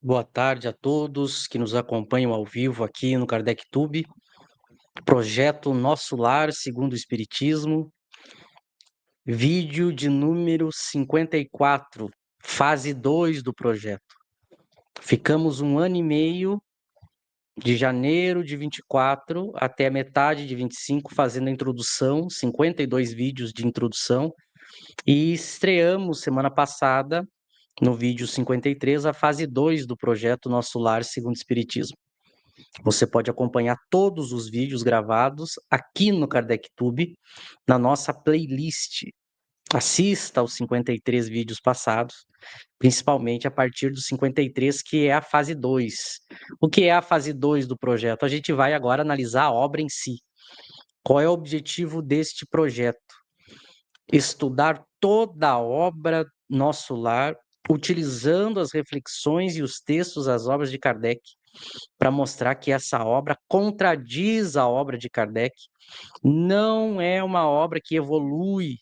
Boa tarde a todos que nos acompanham ao vivo aqui no KardecTube, projeto Nosso Lar segundo o Espiritismo, vídeo de número 54, fase 2 do projeto. Ficamos 1 ano e meio, de janeiro de 24 até a metade de 25, fazendo a introdução, 52 vídeos de introdução, e estreamos semana passada, no vídeo 53, a fase 2 do projeto Nosso Lar segundo o Espiritismo. Você pode acompanhar todos os vídeos gravados aqui no KardecTube, na nossa playlist. Assista aos 53 vídeos passados, principalmente a partir do 53, que é a fase 2. O que é a fase 2 do projeto? A gente vai agora analisar a obra em si. Qual é o objetivo deste projeto? Estudar toda a obra Nosso Lar, utilizando as reflexões e os textos das obras de Kardec, para mostrar que essa obra contradiz a obra de Kardec, não é uma obra que evolui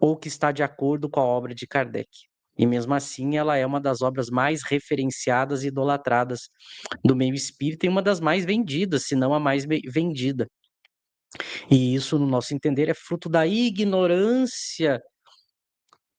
ou que está de acordo com a obra de Kardec. E mesmo assim, ela é uma das obras mais referenciadas e idolatradas do meio espírita e uma das mais vendidas, se não a mais vendida. E isso, no nosso entender, é fruto da ignorância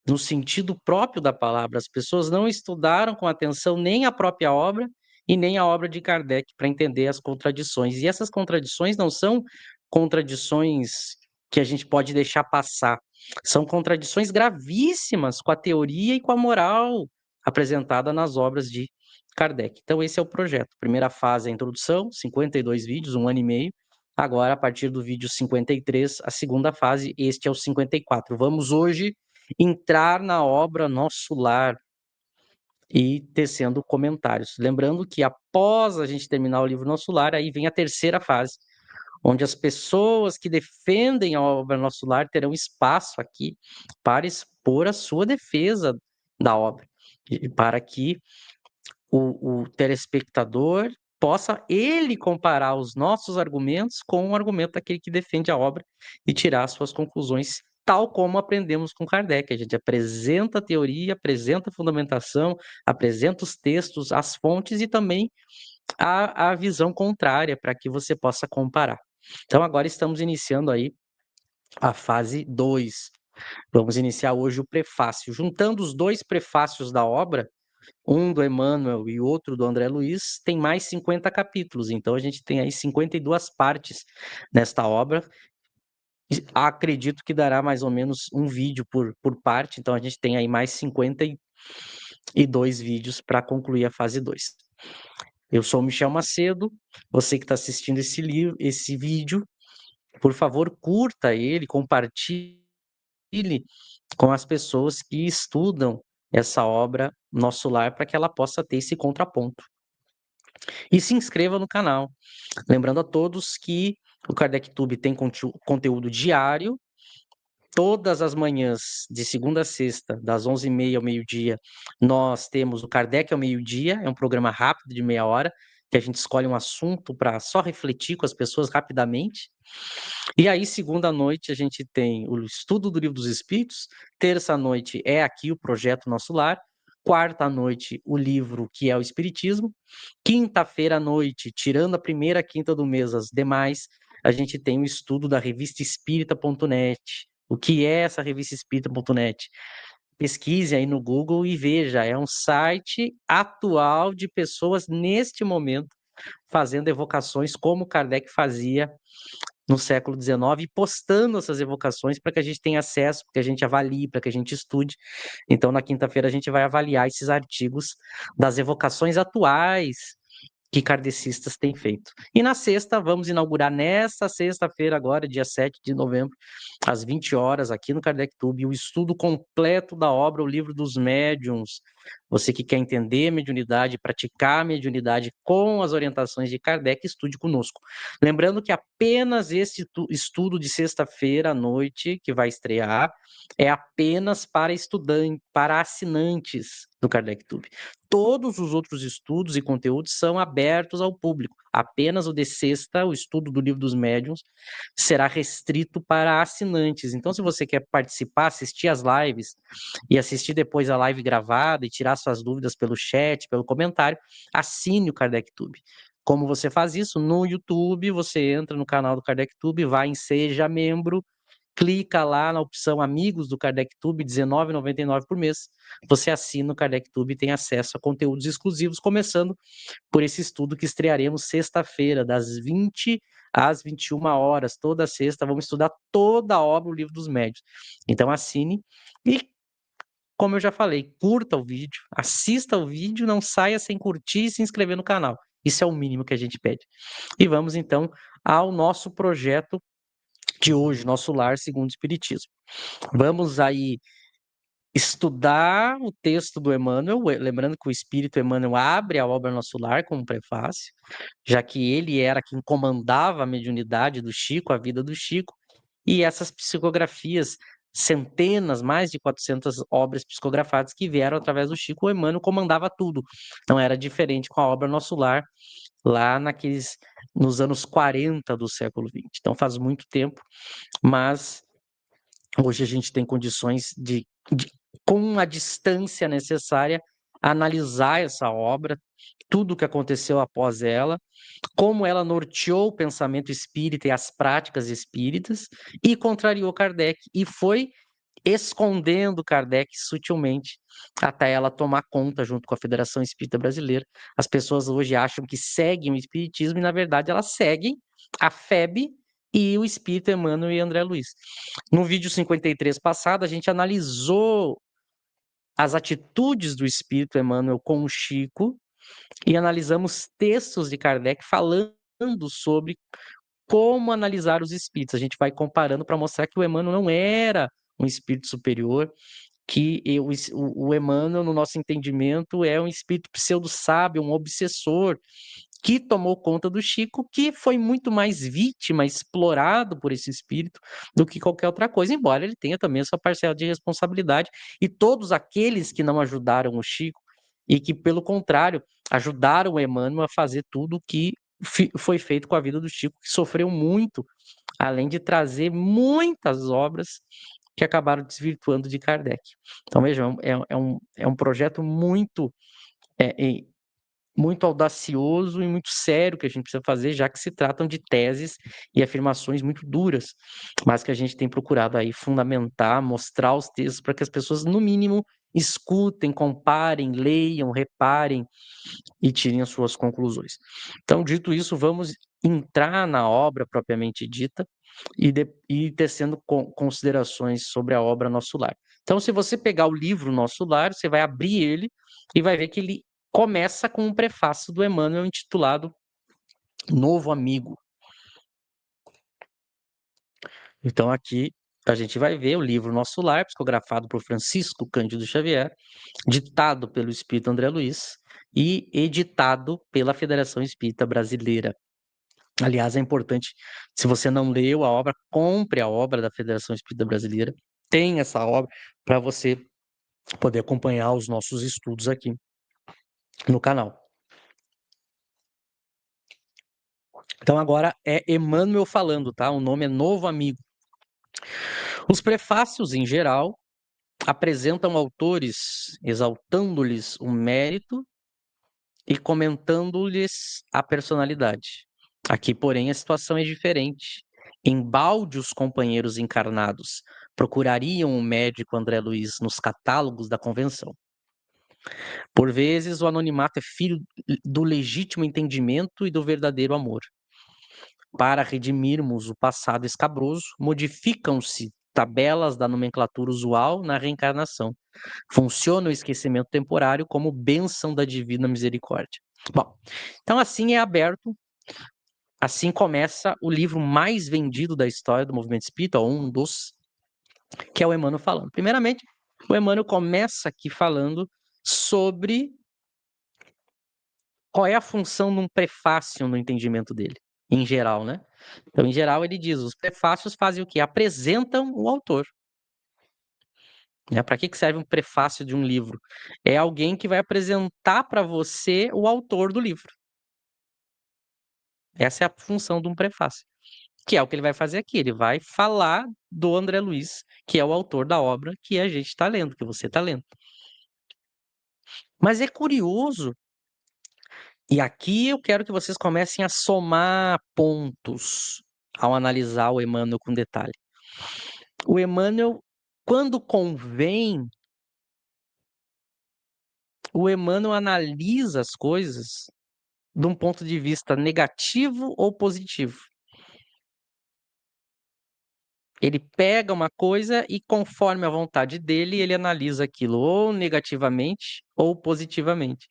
no sentido próprio da palavra. As pessoas não estudaram com atenção nem a própria obra e nem a obra de Kardec para entender as contradições. E essas contradições não são contradições que a gente pode deixar passar. São contradições gravíssimas com a teoria e com a moral apresentada nas obras de Kardec. Então, esse é o projeto. Primeira fase é a introdução, 52 vídeos, 1 ano e meio. Agora, a partir do vídeo 53, a segunda fase, este é o 54. Vamos hoje entrar na obra Nosso Lar e tecendo comentários. Lembrando que após a gente terminar o livro Nosso Lar, aí vem a terceira fase, onde as pessoas que defendem a obra Nosso Lar terão espaço aqui para expor a sua defesa da obra, e para que o telespectador possa ele comparar os nossos argumentos com o argumento daquele que defende a obra e tirar suas conclusões, tal como aprendemos com Kardec. A gente apresenta a teoria, apresenta a fundamentação, apresenta os textos, as fontes e também a visão contrária para que você possa comparar. Então, agora estamos iniciando aí a fase 2. Vamos iniciar hoje o prefácio. Juntando os dois prefácios da obra, um do Emmanuel e outro do André Luiz, tem mais 50 capítulos. Então, a gente tem aí 52 partes nesta obra. Acredito que dará mais ou menos um vídeo por parte. Então, a gente tem aí mais 52 vídeos para concluir a fase 2. Eu sou o Michel Macedo. Você que está assistindo esse vídeo, por favor, curta ele, compartilhe com as pessoas que estudam essa obra Nosso Lar, para que ela possa ter esse contraponto. E se inscreva no canal. Lembrando a todos que o KardecTube tem conteúdo diário, todas as manhãs, de segunda a sexta, das 11h30 ao meio-dia, nós temos o Kardec ao meio-dia, é um programa rápido de meia hora, que a gente escolhe um assunto para só refletir com as pessoas rapidamente. E aí, segunda noite, a gente tem o estudo do Livro dos Espíritos, terça noite é aqui o Projeto Nosso Lar, quarta noite o livro que é o Espiritismo, quinta-feira à noite, tirando a primeira quinta do mês, as demais, a gente tem o estudo da revista Espírita.net. O que é essa revista Espírita.net? Pesquise aí no Google e veja, é um site atual de pessoas neste momento fazendo evocações como Kardec fazia no século XIX e postando essas evocações para que a gente tenha acesso, para que a gente avalie, para que a gente estude. Então, na quinta-feira, a gente vai avaliar esses artigos das evocações atuais que kardecistas têm feito. E na sexta, vamos inaugurar nesta sexta-feira, agora, dia 7 de novembro, às 20 horas, aqui no KardecTube, o estudo completo da obra O Livro dos Médiuns. Você que quer entender mediunidade, praticar a mediunidade com as orientações de Kardec, estude conosco. Lembrando que apenas esse estudo de sexta-feira à noite, que vai estrear, é apenas para estudantes, para assinantes do KardecTube. Todos os outros estudos e conteúdos são abertos ao público. Apenas o de sexta, o estudo do Livro dos Médiuns, será restrito para assinantes. Então, se você quer participar, assistir às lives e assistir depois a live gravada e tirar suas dúvidas pelo chat, pelo comentário, assine o KardecTube. Como você faz isso? No YouTube, você entra no canal do KardecTube, vai em Seja Membro, clica lá na opção Amigos do KardecTube, R$19,99 por mês. Você assina o KardecTube e tem acesso a conteúdos exclusivos, começando por esse estudo que estrearemos sexta-feira, das 20 às 21 horas, toda sexta, vamos estudar toda a obra, o Livro dos Médiuns. Então assine e, como eu já falei, curta o vídeo, assista o vídeo, não saia sem curtir e se inscrever no canal. Isso é o mínimo que a gente pede. E vamos então ao nosso projeto de hoje, Nosso Lar Segundo o Espiritismo. Vamos aí estudar o texto do Emmanuel, lembrando que o Espírito Emmanuel abre a obra Nosso Lar como prefácio, já que ele era quem comandava a mediunidade do Chico, a vida do Chico, e essas psicografias, centenas, mais de 400 obras psicografadas que vieram através do Chico, o Emmanuel comandava tudo. Não era diferente com a obra Nosso Lar, lá nos anos 40 do século XX. Então faz muito tempo, mas hoje a gente tem condições de com a distância necessária, analisar essa obra, tudo o que aconteceu após ela, como ela norteou o pensamento espírita e as práticas espíritas, e contrariou Kardec, e foi escondendo Kardec sutilmente, até ela tomar conta junto com a Federação Espírita Brasileira. As pessoas hoje acham que seguem o Espiritismo, e na verdade elas seguem a FEB e o Espírito Emmanuel e André Luiz. No vídeo 53 passado, a gente analisou as atitudes do Espírito Emmanuel com o Chico e analisamos textos de Kardec falando sobre como analisar os espíritos. A gente vai comparando para mostrar que o Emmanuel não era um espírito superior, que o Emmanuel, no nosso entendimento, é um espírito pseudo-sábio, um obsessor, que tomou conta do Chico, que foi muito mais vítima, explorado por esse espírito, do que qualquer outra coisa, embora ele tenha também a sua parcela de responsabilidade, e todos aqueles que não ajudaram o Chico, e que, pelo contrário, ajudaram o Emmanuel a fazer tudo o que foi feito com a vida do Chico, que sofreu muito, além de trazer muitas obras que acabaram desvirtuando de Kardec. Então, vejam, é um projeto é, muito audacioso e muito sério que a gente precisa fazer, já que se tratam de teses e afirmações muito duras, mas que a gente tem procurado aí fundamentar, mostrar os textos para que as pessoas, no mínimo, escutem, comparem, leiam, reparem e tirem as suas conclusões. Então, dito isso, vamos entrar na obra propriamente dita e tecendo considerações sobre a obra Nosso Lar. Então, se você pegar o livro Nosso Lar, você vai abrir ele e vai ver que ele começa com um prefácio do Emmanuel intitulado Novo Amigo. Então, aqui a gente vai ver o livro Nosso Lar, psicografado por Francisco Cândido Xavier, ditado pelo Espírito André Luiz e editado pela Federação Espírita Brasileira. Aliás, é importante, se você não leu a obra, compre a obra da Federação Espírita Brasileira, tem essa obra para você poder acompanhar os nossos estudos aqui no canal. Então agora é Emmanuel falando, tá? O nome é Novo Amigo. Os prefácios, em geral, apresentam autores exaltando-lhes o mérito e comentando-lhes a personalidade. Aqui, porém, a situação é diferente. Embalde os companheiros encarnados procurariam o médico André Luiz nos catálogos da convenção. Por vezes, o anonimato é filho do legítimo entendimento e do verdadeiro amor. Para redimirmos o passado escabroso, modificam-se tabelas da nomenclatura usual na reencarnação. Funciona o esquecimento temporário como bênção da divina misericórdia. Bom, então assim é aberto, assim começa o livro mais vendido da história do movimento espírita, ou um dos, que é o Emmanuel falando. Primeiramente, o Emmanuel começa aqui falando sobre qual é a função de um prefácio no entendimento dele, em geral, né? Então, em geral, ele diz, os prefácios fazem o quê? Apresentam o autor. né? Para que serve um prefácio de um livro? É alguém que vai apresentar para você o autor do livro. Essa é a função de um prefácio, que é o que ele vai fazer aqui. Ele vai falar do André Luiz, que é o autor da obra que a gente está lendo, que você está lendo. Mas é curioso, e aqui eu quero que vocês comecem a somar pontos ao analisar o Emmanuel com detalhe. O Emmanuel, quando convém, o Emmanuel analisa as coisas de um ponto de vista negativo ou positivo. Ele pega uma coisa e, conforme a vontade dele, ele analisa aquilo ou negativamente ou positivamente.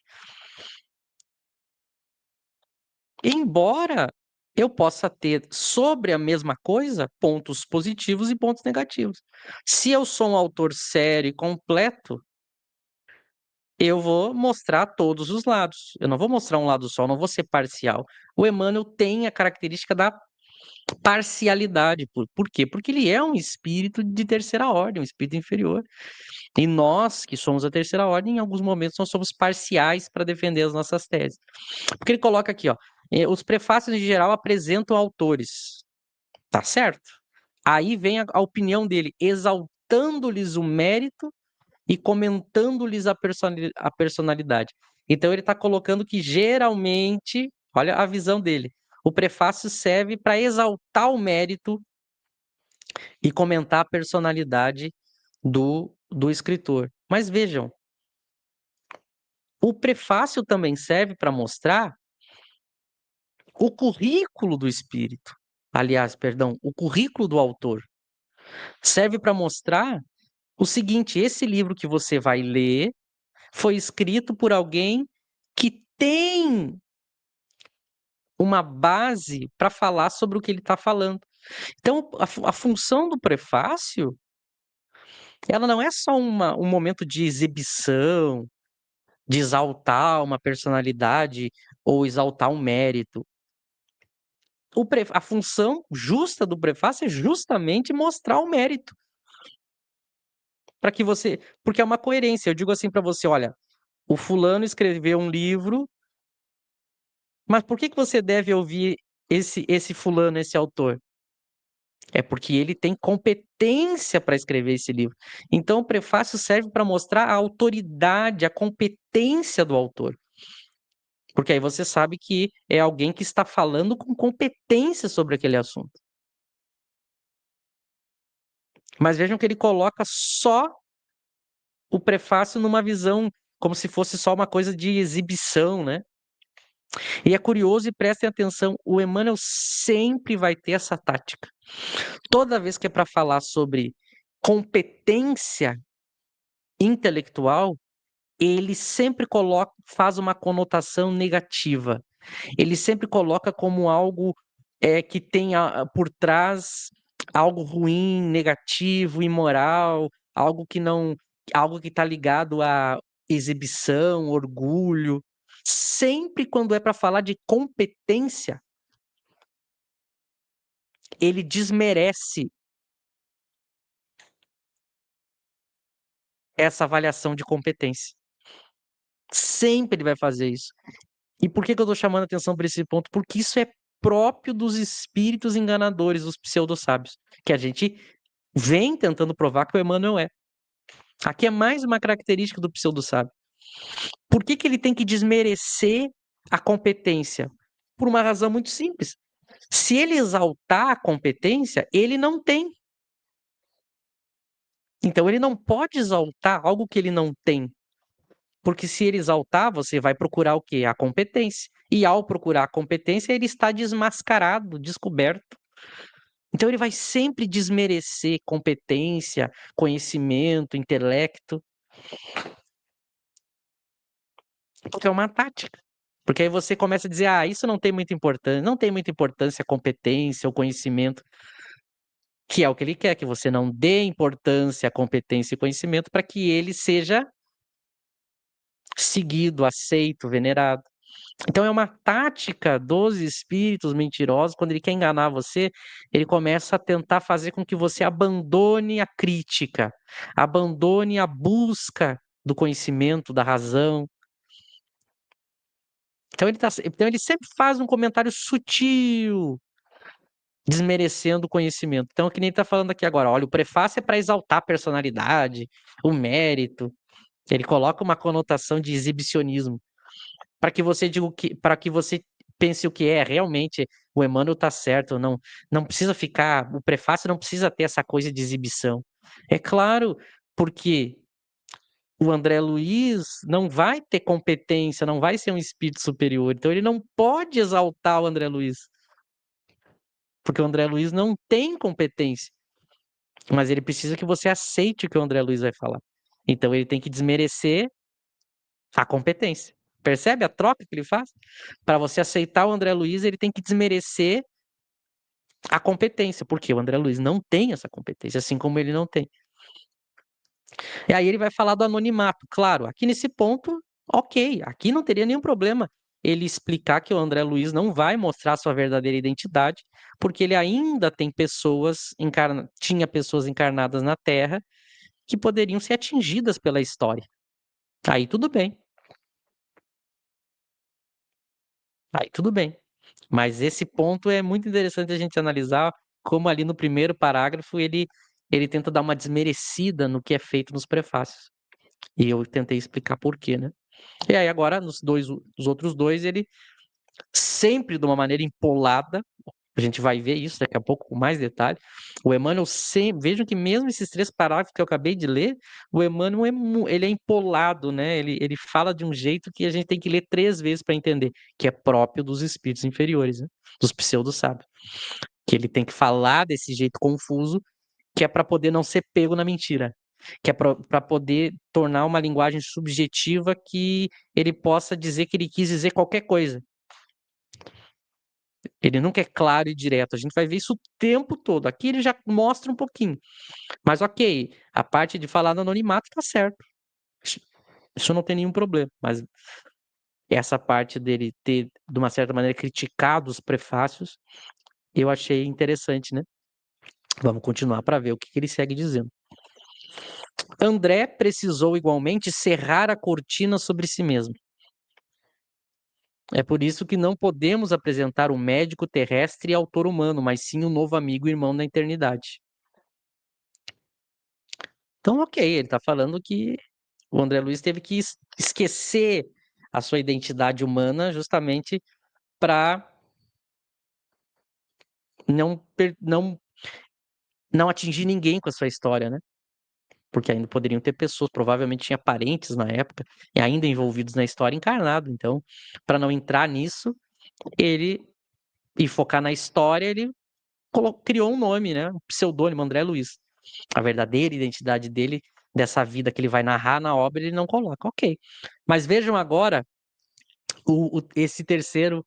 Embora eu possa ter sobre a mesma coisa pontos positivos e pontos negativos. Se eu sou um autor sério e completo, eu vou mostrar todos os lados. Eu não vou mostrar um lado só, eu não vou ser parcial. O Emmanuel tem a característica da parcialidade. Por quê? Porque ele é um espírito de terceira ordem, um espírito inferior. E nós, que somos a terceira ordem, em alguns momentos nós somos parciais para defender as nossas teses. Porque ele coloca aqui, ó, os prefácios em geral apresentam autores, tá certo? Aí vem a opinião dele, exaltando-lhes o mérito e comentando-lhes a personalidade. Então ele está colocando que geralmente, olha a visão dele, o prefácio serve para exaltar o mérito e comentar a personalidade do escritor. Mas vejam, o prefácio também serve para mostrar o currículo do espírito. Aliás, perdão, o currículo do autor. Serve para mostrar o seguinte: esse livro que você vai ler foi escrito por alguém que tem uma base para falar sobre o que ele está falando. Então, a função do prefácio, ela não é só um momento de exibição, de exaltar uma personalidade ou exaltar um mérito. A função justa do prefácio é justamente mostrar o mérito. Para que você. Porque é uma coerência. Eu digo assim para você: olha, o fulano escreveu um livro, mas por que você deve ouvir esse fulano, esse autor? É porque ele tem competência para escrever esse livro. Então, o prefácio serve para mostrar a autoridade, a competência do autor. Porque aí você sabe que é alguém que está falando com competência sobre aquele assunto. Mas vejam que ele coloca só o prefácio numa visão como se fosse só uma coisa de exibição, né? E é curioso, e prestem atenção, o Emmanuel sempre vai ter essa tática. Toda vez que é para falar sobre competência intelectual, ele sempre faz uma conotação negativa. Ele sempre coloca como algo que tem por trás algo ruim, negativo, imoral, algo que não, algo que está ligado à exibição, orgulho. Sempre quando é para falar de competência, ele desmerece essa avaliação de competência. Sempre ele vai fazer isso. E por que eu estou chamando a atenção para esse ponto? Porque isso é próprio dos espíritos enganadores, dos pseudo-sábios, que a gente vem tentando provar que o Emmanuel é. Aqui é mais uma característica do pseudo-sábio. Por que ele tem que desmerecer a competência? Por uma razão muito simples. Se ele exaltar a competência, ele não tem. Então ele não pode exaltar algo que ele não tem. Porque se ele exaltar, você vai procurar o quê? A competência. E ao procurar a competência, ele está desmascarado, descoberto. Então ele vai sempre desmerecer competência, conhecimento, intelecto, porque é uma tática. Porque aí você começa a dizer: "Ah, isso não tem muita importância, não tem muita importância a competência, o conhecimento", que é o que ele quer, que você não dê importância à competência e conhecimento para que ele seja seguido, aceito, venerado. Então é uma tática dos espíritos mentirosos, quando ele quer enganar você, ele começa a tentar fazer com que você abandone a crítica, abandone a busca do conhecimento, da razão. Então ele sempre faz um comentário sutil, desmerecendo o conhecimento. Então, que nem ele tá falando aqui agora, olha, o prefácio é para exaltar a personalidade, o mérito. Ele coloca uma conotação de exibicionismo para que você diga o que, para que você pense o que é realmente o Emmanuel tá certo, não precisa ficar, o prefácio não precisa ter essa coisa de exibição. É claro, porque o André Luiz não vai ter competência, não vai ser um espírito superior, então ele não pode exaltar o André Luiz, porque o André Luiz não tem competência, mas ele precisa que você aceite o que o André Luiz vai falar. Então ele tem que desmerecer a competência. Percebe a troca que ele faz? Para você aceitar o André Luiz, ele tem que desmerecer a competência, porque o André Luiz não tem essa competência, assim como ele não tem. E aí ele vai falar do anonimato. Claro, aqui nesse ponto, ok, aqui não teria nenhum problema ele explicar que o André Luiz não vai mostrar sua verdadeira identidade, porque ele ainda tem tinha pessoas encarnadas na Terra que poderiam ser atingidas pela história. Aí tudo bem. Aí tudo bem. Mas esse ponto é muito interessante a gente analisar como ali no primeiro parágrafo ele tenta dar uma desmerecida no que é feito nos prefácios. E eu tentei explicar por quê, né? E aí agora os outros dois, ele sempre de uma maneira empolada, a gente vai ver isso daqui a pouco com mais detalhe. O Emmanuel sempre, vejam que mesmo esses três parágrafos que eu acabei de ler, o Emmanuel ele é empolado, né? Ele fala de um jeito que a gente tem que ler três vezes para entender, que é próprio dos espíritos inferiores, né? Dos pseudo-sábios. Que ele tem que falar desse jeito confuso, que é para poder não ser pego na mentira. Que é para poder tornar uma linguagem subjetiva que ele possa dizer que ele quis dizer qualquer coisa. Ele nunca é claro e direto. A gente vai ver isso o tempo todo. Aqui ele já mostra um pouquinho. Mas ok, a parte de falar no anonimato tá certo. Isso não tem nenhum problema. Mas essa parte dele ter, de uma certa maneira, criticado os prefácios, eu achei interessante, né? Vamos continuar para ver o que ele segue dizendo. André precisou igualmente cerrar a cortina sobre si mesmo. É por isso que não podemos apresentar o médico terrestre e autor humano, mas sim o novo amigo e irmão da eternidade. Então, ok, ele está falando que o André Luiz teve que esquecer a sua identidade humana justamente para não atingir ninguém com a sua história, né? Porque ainda poderiam ter pessoas, provavelmente tinha parentes na época, e ainda envolvidos na história encarnado. Então, para não entrar nisso, ele e focar na história, ele criou um nome, né? Um pseudônimo, André Luiz. A verdadeira identidade dele, dessa vida que ele vai narrar na obra, ele não coloca. Ok. Mas vejam agora esse terceiro,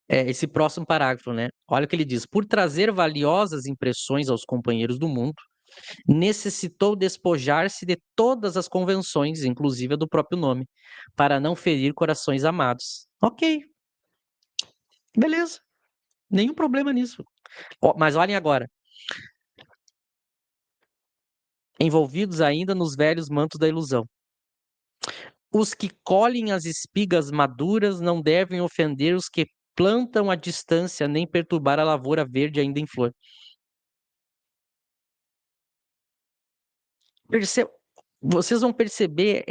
esse próximo parágrafo, né? Olha o que ele diz. Por trazer valiosas impressões aos companheiros do mundo, necessitou despojar-se de todas as convenções, inclusive a do próprio nome, para não ferir corações amados. Ok, beleza. Nenhum problema nisso. Mas olhem agora. Envolvidos ainda nos velhos mantos da ilusão. Os que colhem as espigas maduras não devem ofender os que plantam à distância, nem perturbar a lavoura verde ainda em flor. Perce- Vocês vão perceber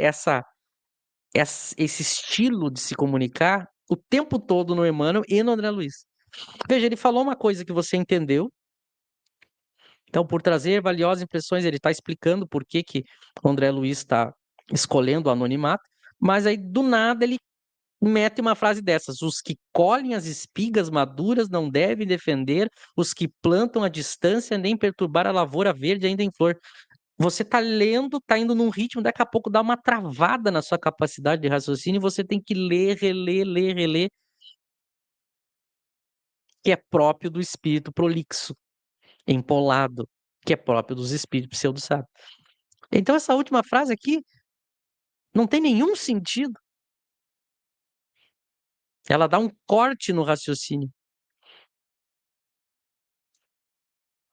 esse estilo de se comunicar o tempo todo no Emmanuel e no André Luiz. Veja, ele falou uma coisa que você entendeu. Então, por trazer valiosas impressões, ele está explicando por que o André Luiz está escolhendo o anonimato, mas aí do nada ele mete uma frase dessas: os que colhem as espigas maduras não devem defender os que plantam à distância nem perturbar a lavoura verde ainda em flor. Você está lendo, está indo num ritmo, daqui a pouco dá uma travada na sua capacidade de raciocínio e você tem que ler, reler, que é próprio do espírito prolixo, empolado, que é próprio dos espíritos pseudo-sábios. Então essa última frase aqui não tem nenhum sentido. Ela dá um corte no raciocínio.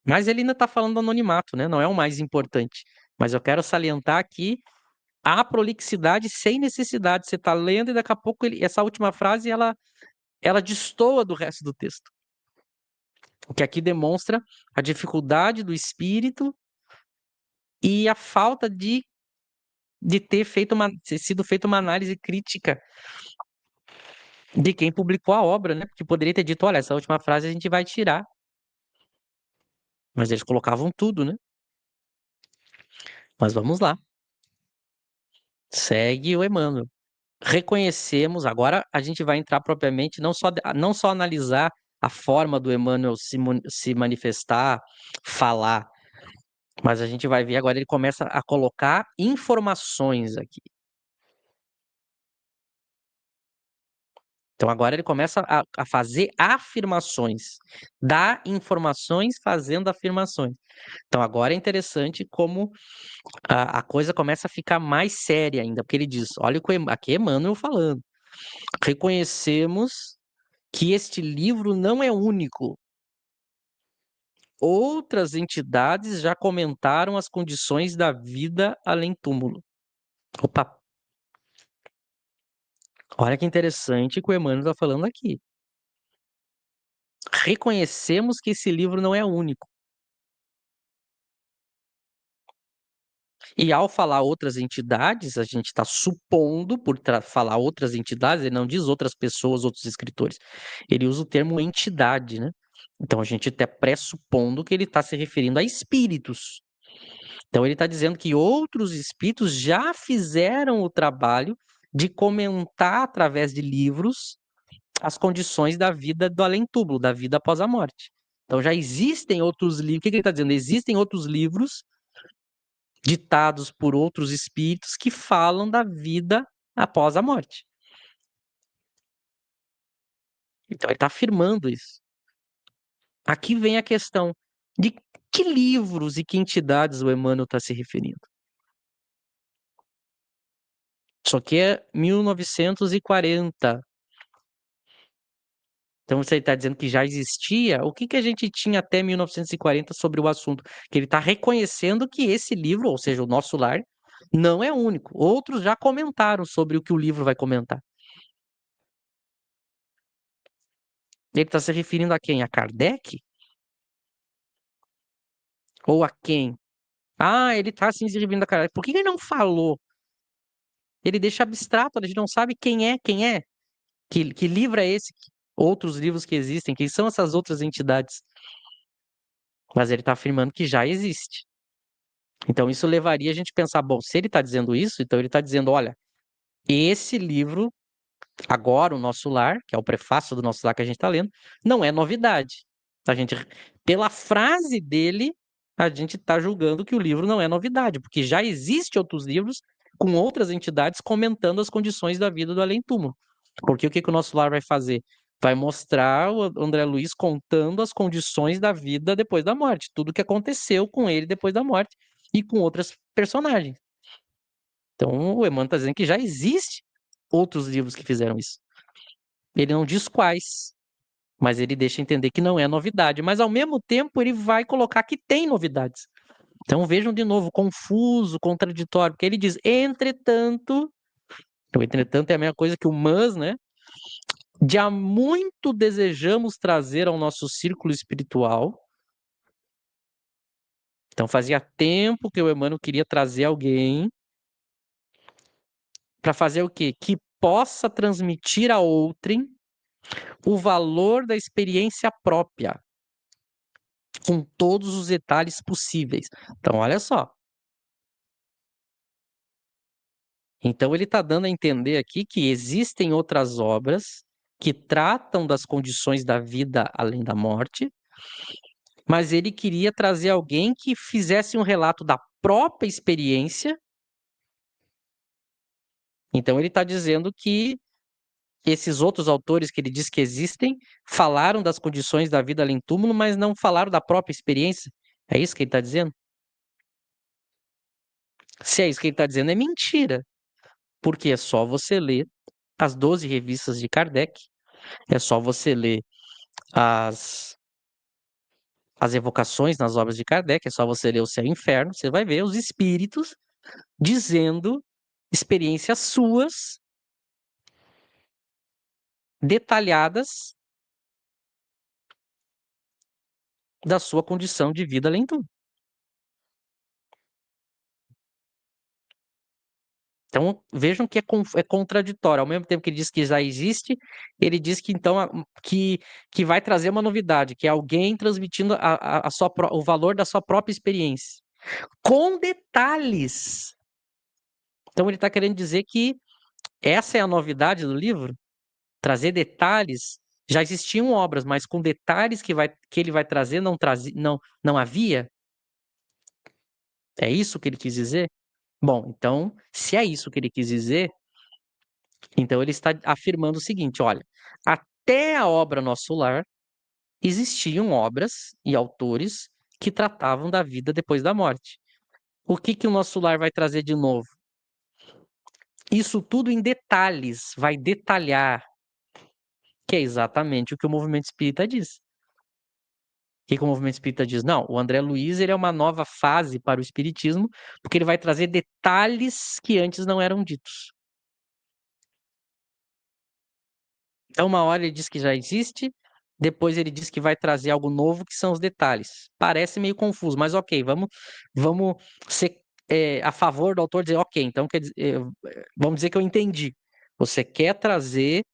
Mas ele ainda está falando do anonimato, né? Não é o mais importante. Mas eu quero salientar aqui a prolixidade sem necessidade. Você está lendo e daqui a pouco essa última frase ela destoa do resto do texto. O que aqui demonstra a dificuldade do espírito e a falta de ter sido feita uma análise crítica de quem publicou a obra, né? Porque poderia ter dito, olha, essa última frase a gente vai tirar. Mas eles colocavam tudo, né? Mas vamos lá. Segue o Emmanuel. Reconhecemos, agora a gente vai entrar propriamente, não só analisar a forma do Emmanuel se manifestar, falar, mas a gente vai ver agora ele começa a colocar informações aqui. Então agora ele começa a fazer afirmações, dar informações fazendo afirmações. Então agora é interessante como a coisa começa a ficar mais séria ainda, porque ele diz, olha o que aqui é Emmanuel falando, reconhecemos que este livro não é único. Outras entidades já comentaram as condições da vida além túmulo. Opa, olha que interessante que o Emmanuel está falando aqui. Reconhecemos que esse livro não é único. E ao falar outras entidades, a gente está supondo, por falar outras entidades, ele não diz outras pessoas, outros escritores. Ele usa o termo entidade, né? Então a gente está pressupondo que ele está se referindo a espíritos. Então ele está dizendo que outros espíritos já fizeram o trabalho de comentar através de livros as condições da vida do além-túmulo, da vida após a morte. Então já existem outros livros. O que ele está dizendo? Existem outros livros ditados por outros espíritos que falam da vida após a morte. Então ele está afirmando isso. Aqui vem a questão de que livros e que entidades o Emmanuel está se referindo. Isso aqui é 1940. Então você está dizendo que já existia? O que que a gente tinha até 1940 sobre o assunto? Que ele está reconhecendo que esse livro, ou seja, o Nosso Lar, não é único. Outros já comentaram sobre o que o livro vai comentar. Ele está se referindo a quem? A Kardec? Ou a quem? Ah, ele está assim, se referindo a Kardec. Por que ele não falou? Ele deixa abstrato, a gente não sabe quem é. Que livro é esse? Outros livros que existem, quem são essas outras entidades? Mas ele está afirmando que já existe. Então, isso levaria a gente a pensar, bom, se ele está dizendo isso, então ele está dizendo, olha, esse livro, agora o Nosso Lar, que é o prefácio do Nosso Lar que a gente está lendo, não é novidade. A gente, pela frase dele, a gente está julgando que o livro não é novidade, porque já existe outros livros com outras entidades comentando as condições da vida do além-túmulo. Porque o que, que o Nosso Lar vai fazer? Vai mostrar o André Luiz contando as condições da vida depois da morte, tudo o que aconteceu com ele depois da morte e com outras personagens. Então, o Emmanuel está dizendo que já existe outros livros que fizeram isso. Ele não diz quais, mas ele deixa entender que não é novidade. Mas, ao mesmo tempo, ele vai colocar que tem novidades. Então, vejam de novo, confuso, contraditório, porque ele diz, entretanto, o entretanto é a mesma coisa que o mas, né? De há muito desejamos trazer ao nosso círculo espiritual. Então, fazia tempo que o Emmanuel queria trazer alguém para fazer o quê? Que possa transmitir a outrem o valor da experiência própria, com todos os detalhes possíveis. Então, olha só. Então, ele está dando a entender aqui que existem outras obras que tratam das condições da vida além da morte, mas ele queria trazer alguém que fizesse um relato da própria experiência. Então, ele está dizendo que esses outros autores que ele diz que existem falaram das condições da vida além túmulo, mas não falaram da própria experiência. É isso que ele está dizendo? Se é isso que ele está dizendo, é mentira. Porque é só você ler as 12 revistas de Kardec, É só você ler as, as evocações nas obras de Kardec, é só você ler o Céu e o Inferno, você vai ver os espíritos dizendo experiências suas, detalhadas, da sua condição de vida além do túmulo. Então, vejam que é contraditório. Ao mesmo tempo que ele diz que já existe, ele diz que então que vai trazer uma novidade, que é alguém transmitindo o valor da sua própria experiência, com detalhes. Então, ele está querendo dizer que essa é a novidade do livro, trazer detalhes. Já existiam obras, mas com detalhes que ele vai trazer não havia. É isso que ele quis dizer? Bom, então, se é isso que ele quis dizer, então ele está afirmando o seguinte: olha, até a obra Nosso Lar existiam obras e autores que tratavam da vida depois da morte. O que que o Nosso Lar vai trazer de novo? Isso tudo em detalhes, vai detalhar, que é exatamente o que o movimento espírita diz. O que que o movimento espírita diz? Não, o André Luiz ele é uma nova fase para o espiritismo, porque ele vai trazer detalhes que antes não eram ditos. Então, uma hora ele diz que já existe, depois ele diz que vai trazer algo novo, que são os detalhes. Parece meio confuso, mas ok, vamos ser a favor do autor dizer, ok, então vamos dizer que eu entendi. Você quer trazer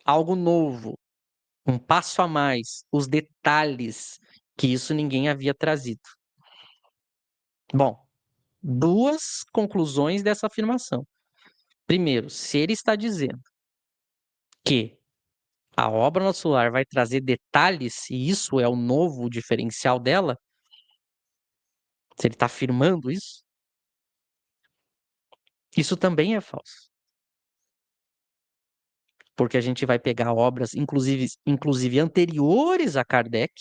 algo novo, um passo a mais, os detalhes, que isso ninguém havia trazido. Bom, duas conclusões dessa afirmação. Primeiro, se ele está dizendo que a obra Nosso Lar vai trazer detalhes, e isso é o novo diferencial dela, se ele está afirmando isso também é falso. Porque a gente vai pegar obras, inclusive anteriores a Kardec,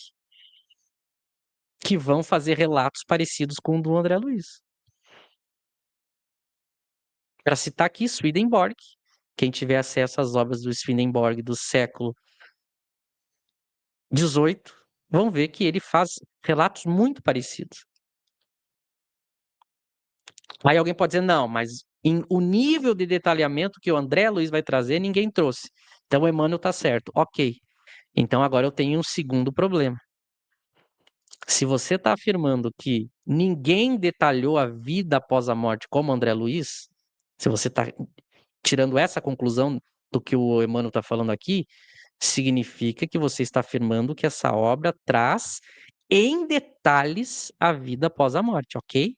que vão fazer relatos parecidos com o do André Luiz. Para citar aqui, Swedenborg. Quem tiver acesso às obras do Swedenborg do século XVIII, vão ver que ele faz relatos muito parecidos. Aí alguém pode dizer, não, mas o nível de detalhamento que o André Luiz vai trazer, ninguém trouxe. Então o Emmanuel está certo. Ok. Então agora eu tenho um segundo problema. Se você está afirmando que ninguém detalhou a vida após a morte como André Luiz, se você está tirando essa conclusão do que o Emmanuel está falando aqui, significa que você está afirmando que essa obra traz em detalhes a vida após a morte, ok?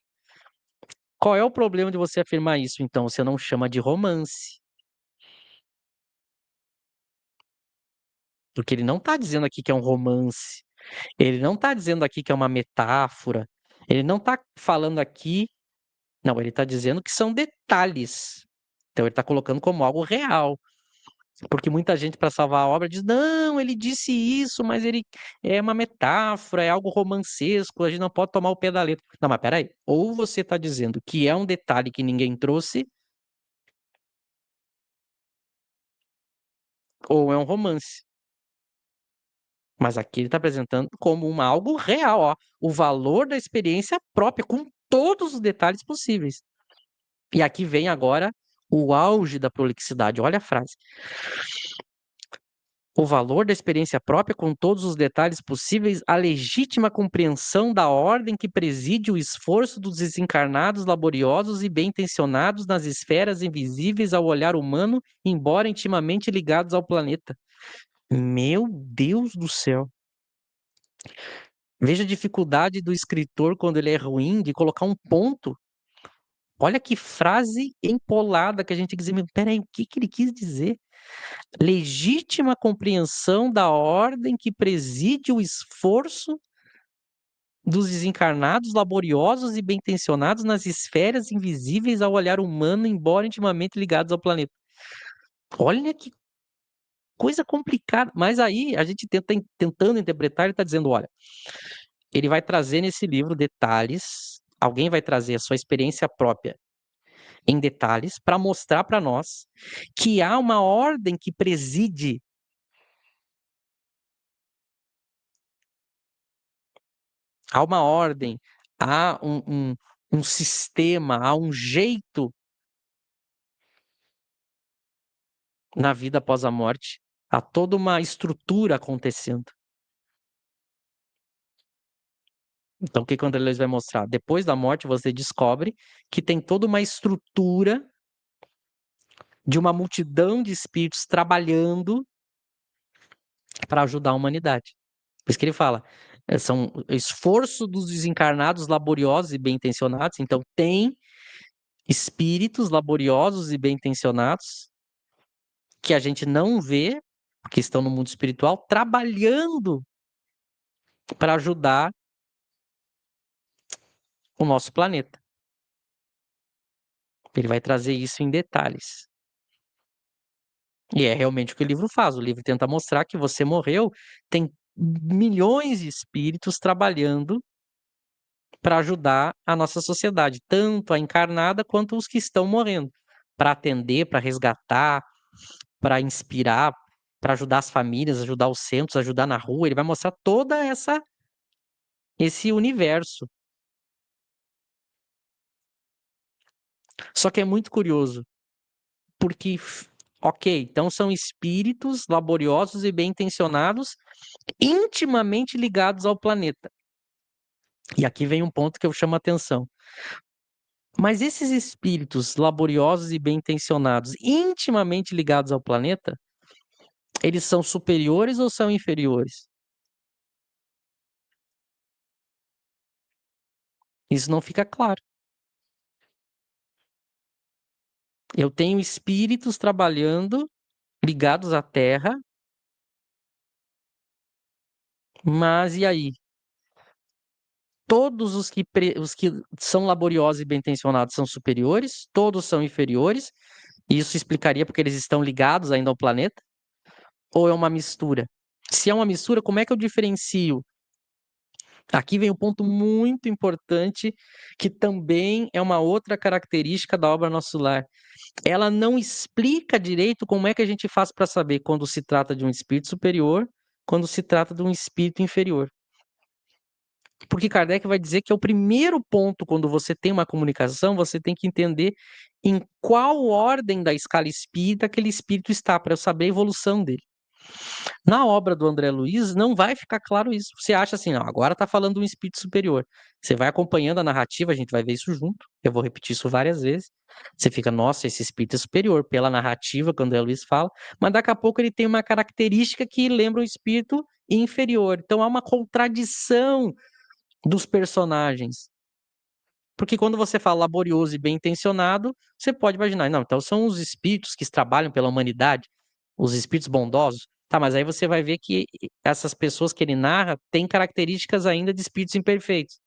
Qual é o problema de você afirmar isso, então? Você não chama de romance. Porque ele não está dizendo aqui que é um romance. Ele não está dizendo aqui que é uma metáfora. Ele não está falando aqui. Não, ele está dizendo que são detalhes. Então ele está colocando como algo real. Porque muita gente, para salvar a obra, diz: não, ele disse isso, mas ele é uma metáfora, é algo romancesco, a gente não pode tomar o pé da letra. Não, mas peraí. Ou você está dizendo que é um detalhe que ninguém trouxe, ou é um romance. Mas aqui ele está apresentando como algo real, ó, o valor da experiência própria, com todos os detalhes possíveis. E aqui vem agora o auge da prolixidade. Olha a frase. O valor da experiência própria, com todos os detalhes possíveis, a legítima compreensão da ordem que preside o esforço dos desencarnados laboriosos e bem-intencionados nas esferas invisíveis ao olhar humano, embora intimamente ligados ao planeta. Meu Deus do céu! Veja a dificuldade do escritor quando ele é ruim de colocar um ponto. Olha que frase empolada que a gente tem que dizer, peraí, o que que ele quis dizer? Legítima compreensão da ordem que preside o esforço dos desencarnados, laboriosos e bem-intencionados nas esferas invisíveis ao olhar humano, embora intimamente ligados ao planeta. Olha que coisa complicada. Mas aí a gente tentando interpretar, ele está dizendo, olha, ele vai trazer nesse livro detalhes, alguém vai trazer a sua experiência própria em detalhes para mostrar para nós que há uma ordem que preside, há uma ordem, há um sistema, há um jeito na vida após a morte, há toda uma estrutura acontecendo. Então, o que que o André Luiz vai mostrar? Depois da morte, você descobre que tem toda uma estrutura de uma multidão de espíritos trabalhando para ajudar a humanidade. Por isso que ele fala, são esforço dos desencarnados laboriosos e bem-intencionados. Então, tem espíritos laboriosos e bem-intencionados que a gente não vê, porque estão no mundo espiritual, trabalhando para ajudar o nosso planeta. Ele vai trazer isso em detalhes. E é realmente o que o livro faz. O livro tenta mostrar que você morreu, tem milhões de espíritos trabalhando para ajudar a nossa sociedade, tanto a encarnada quanto os que estão morrendo, para atender, para resgatar, para inspirar, para ajudar as famílias, ajudar os centros, ajudar na rua. Ele vai mostrar toda essa esse universo. Só que é muito curioso, porque ok, então são espíritos laboriosos e bem-intencionados, intimamente ligados ao planeta. E aqui vem um ponto que eu chamo a atenção. Mas esses espíritos laboriosos e bem-intencionados, intimamente ligados ao planeta, eles são superiores ou são inferiores? Isso não fica claro. Eu tenho espíritos trabalhando ligados à Terra, mas e aí? Todos os que são laboriosos e bem-intencionados são superiores, todos são inferiores, e isso explicaria porque eles estão ligados ainda ao planeta? Ou é uma mistura? Se é uma mistura, como é que eu diferencio? Aqui vem um ponto muito importante, que também é uma outra característica da obra Nosso Lar. Ela não explica direito como é que a gente faz para saber quando se trata de um espírito superior, quando se trata de um espírito inferior. Porque Kardec vai dizer que é o primeiro ponto, quando você tem uma comunicação, você tem que entender em qual ordem da escala espírita aquele espírito está, para eu saber a evolução dele. Na obra do André Luiz, não vai ficar claro isso. Você acha assim, não, agora está falando de um espírito superior. Você vai acompanhando a narrativa, a gente vai ver isso junto. Eu vou repetir isso várias vezes. Você fica, nossa, esse espírito é superior pela narrativa, quando o André Luiz fala, mas daqui a pouco ele tem uma característica que lembra um espírito inferior. Então há uma contradição dos personagens. Porque quando você fala laborioso e bem intencionado, você pode imaginar, não, então são os espíritos que trabalham pela humanidade, os espíritos bondosos. Tá, mas aí você vai ver que essas pessoas que ele narra têm características ainda de espíritos imperfeitos.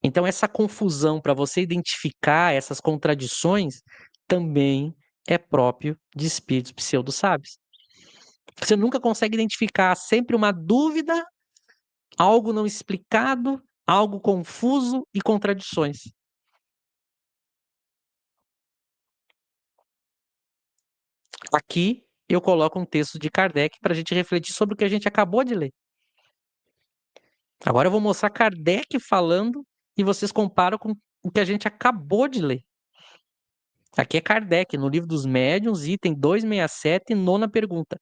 Então essa confusão para você identificar essas contradições também é próprio de espíritos pseudo-sábios. Você nunca consegue identificar, sempre uma dúvida, algo não explicado, algo confuso e contradições. Aqui eu coloco um texto de Kardec para a gente refletir sobre o que a gente acabou de ler. Agora eu vou mostrar Kardec falando e vocês comparam com o que a gente acabou de ler. Aqui é Kardec, no Livro dos Médiuns, item 267, nona pergunta.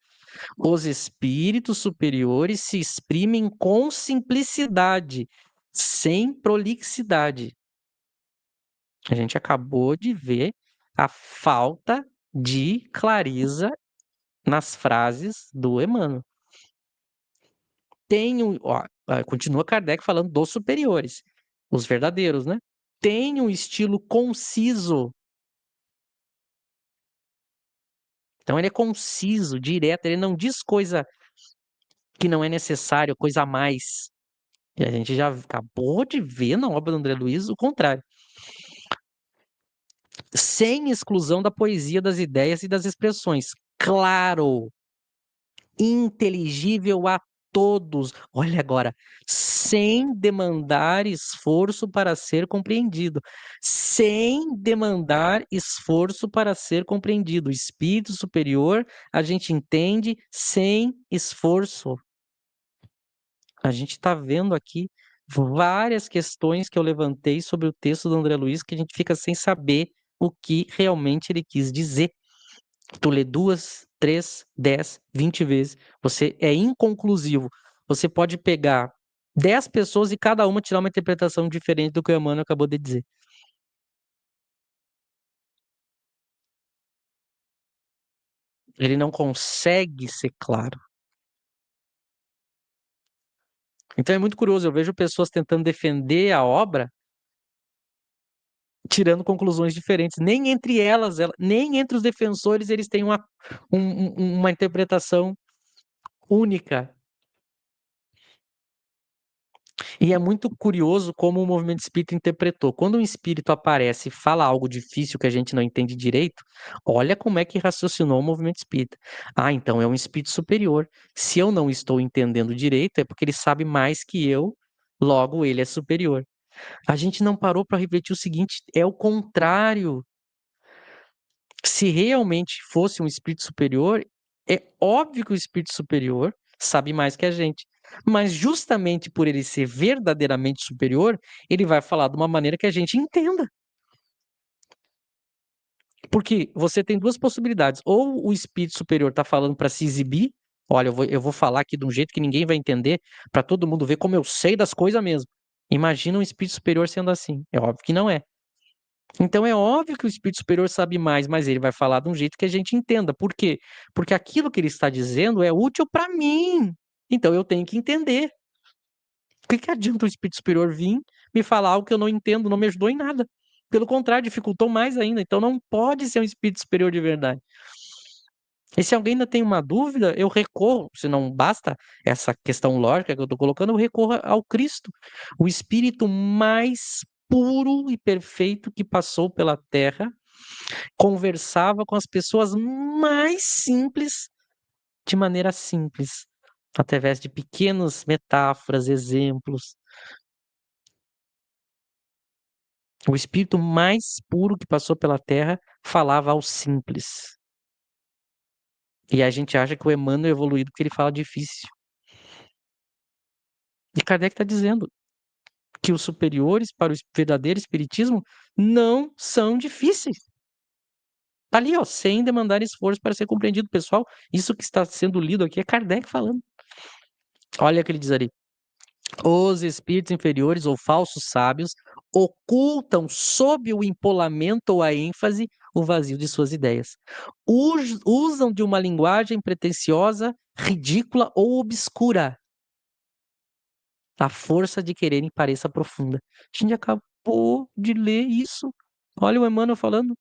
Os espíritos superiores se exprimem com simplicidade, sem prolixidade. A gente acabou de ver a falta de clareza nas frases do Emmanuel. Continua Kardec falando dos superiores, os verdadeiros, né? Tem um estilo conciso. Então ele é conciso, direto, ele não diz coisa que não é necessário, coisa a mais. E a gente já acabou de ver na obra do André Luiz o contrário. Sem exclusão da poesia das ideias e das expressões. Claro, inteligível a todos, olha agora, sem demandar esforço para ser compreendido. Sem demandar esforço para ser compreendido. O espírito superior, a gente entende sem esforço. A gente está vendo aqui várias questões que eu levantei sobre o texto do André Luiz que a gente fica sem saber o que realmente ele quis dizer. Tu lê 2, 3, 10, 20 vezes, você é inconclusivo. Você pode pegar 10 pessoas e cada uma tirar uma interpretação diferente do que o Emmanuel acabou de dizer. Ele não consegue ser claro. Então é muito curioso, eu vejo pessoas tentando defender a obra, tirando conclusões diferentes. Nem entre elas, nem entre os defensores, eles têm uma interpretação única. E é muito curioso como o movimento espírita interpretou. Quando um espírito aparece e fala algo difícil que a gente não entende direito, olha como é que raciocinou o movimento espírita. Ah, então é um espírito superior. Se eu não estou entendendo direito, é porque ele sabe mais que eu, logo ele é superior. A gente não parou para refletir o seguinte: é o contrário. Se realmente fosse um espírito superior, é óbvio que o espírito superior sabe mais que a gente. Mas justamente por ele ser verdadeiramente superior, ele vai falar de uma maneira que a gente entenda. Porque você tem duas possibilidades. Ou o espírito superior está falando para se exibir, olha, eu vou falar aqui de um jeito que ninguém vai entender, para todo mundo ver como eu sei das coisas mesmo. Imagina um espírito superior sendo assim. É óbvio que não é. Então é óbvio que o espírito superior sabe mais, mas ele vai falar de um jeito que a gente entenda. Por quê? Porque aquilo que ele está dizendo é útil para mim. Então eu tenho que entender. O que que adianta o espírito superior vir me falar algo que eu não entendo, não me ajudou em nada? Pelo contrário, dificultou mais ainda. Então não pode ser um espírito superior de verdade. E se alguém ainda tem uma dúvida, eu recorro, se não basta essa questão lógica que eu estou colocando, eu recorro ao Cristo, o espírito mais puro e perfeito que passou pela Terra, conversava com as pessoas mais simples, de maneira simples, através de pequenas metáforas, exemplos. O espírito mais puro que passou pela Terra falava ao simples. E a gente acha que o Emmanuel é evoluído porque ele fala difícil. E Kardec está dizendo que os superiores para o verdadeiro espiritismo não são difíceis. Ali, ó, sem demandar esforço para ser compreendido, pessoal. Isso que está sendo lido aqui é Kardec falando. Olha o que ele diz ali. Os espíritos inferiores ou falsos sábios ocultam sob o empolamento ou a ênfase o vazio de suas ideias. Usam de uma linguagem pretensiosa, ridícula ou obscura. A força de quererem pareça profunda. A gente acabou de ler isso. Olha o Emmanuel falando.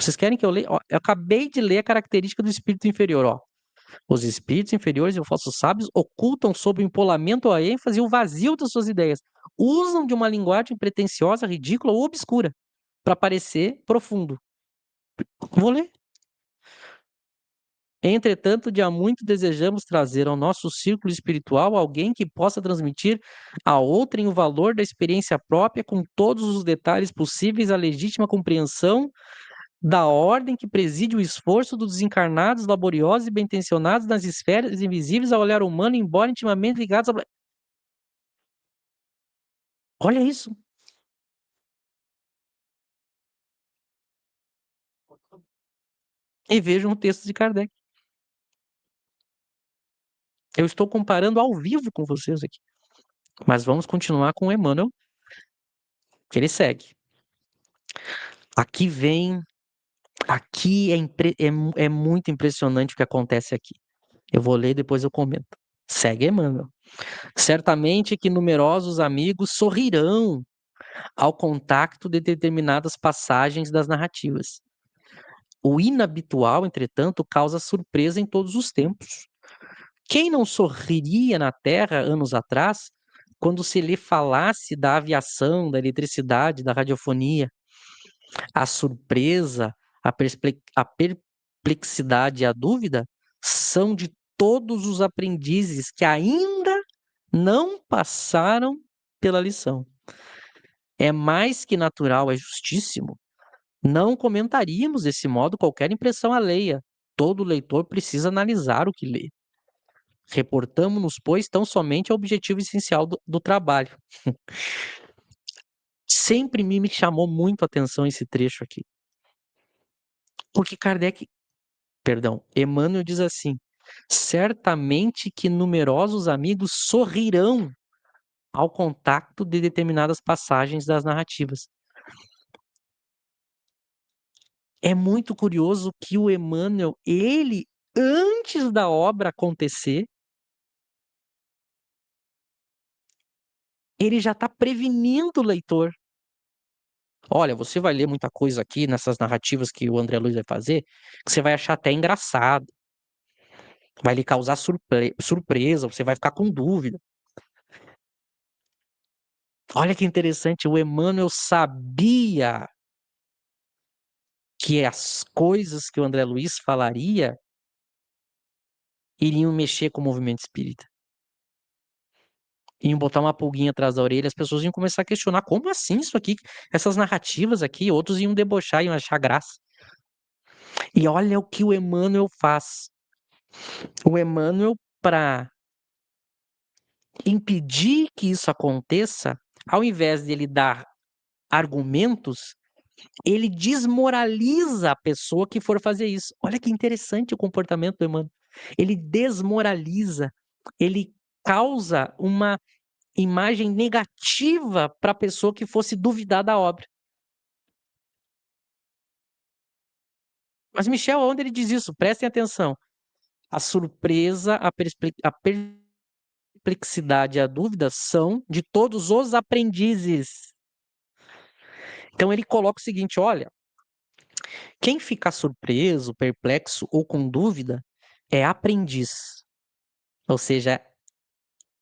Vocês querem que eu leia? Ó, eu acabei de ler a característica do espírito inferior, ó. Os espíritos inferiores e os falsos sábios ocultam sob o empolamento a ênfase e o vazio das suas ideias. Usam de uma linguagem pretensiosa, ridícula ou obscura para parecer profundo. Vou ler. Entretanto, de há muito desejamos trazer ao nosso círculo espiritual alguém que possa transmitir a outrem o valor da experiência própria com todos os detalhes possíveis à legítima compreensão da ordem que preside o esforço dos desencarnados, laboriosos e bem-intencionados nas esferas invisíveis ao olhar humano, embora intimamente ligados a... Olha isso. E vejam o texto de Kardec. Eu estou comparando ao vivo com vocês aqui. Mas vamos continuar com o Emmanuel, que ele segue. Aqui vem... Aqui é muito impressionante o que acontece aqui. Eu vou ler e depois eu comento. Segue, Emmanuel. Certamente que numerosos amigos sorrirão ao contacto de determinadas passagens das narrativas. O inabitual, entretanto, causa surpresa em todos os tempos. Quem não sorriria na Terra anos atrás, quando se lhe falasse da aviação, da eletricidade, da radiofonia? A surpresa, a perplexidade e a dúvida são de todos os aprendizes que ainda não passaram pela lição. É mais que natural, é justíssimo. Não comentaríamos desse modo qualquer impressão alheia. Todo leitor precisa analisar o que lê. Reportamos-nos, pois, tão somente ao objetivo essencial do trabalho. Sempre me chamou muito a atenção esse trecho aqui. Porque Emmanuel diz assim: certamente que numerosos amigos sorrirão ao contato de determinadas passagens das narrativas. É muito curioso que o Emmanuel, ele, antes da obra acontecer, ele já está prevenindo o leitor. Olha, você vai ler muita coisa aqui nessas narrativas que o André Luiz vai fazer, que você vai achar até engraçado, vai lhe causar surpresa, você vai ficar com dúvida. Olha que interessante, o Emmanuel sabia que as coisas que o André Luiz falaria iriam mexer com o movimento espírita. Iam botar uma pulguinha atrás da orelha, as pessoas iam começar a questionar: como assim isso aqui? Essas narrativas aqui, outros iam debochar, iam achar graça. E olha o que o Emmanuel faz. O Emmanuel, para impedir que isso aconteça, ao invés de ele dar argumentos, ele desmoraliza a pessoa que for fazer isso. Olha que interessante o comportamento do Emmanuel. Ele desmoraliza, ele causa uma imagem negativa para a pessoa que fosse duvidar da obra. Mas Michel, onde ele diz isso? Prestem atenção. A surpresa, a perplexidade e a dúvida são de todos os aprendizes. Então ele coloca o seguinte: olha, quem ficar surpreso, perplexo ou com dúvida é aprendiz, ou seja,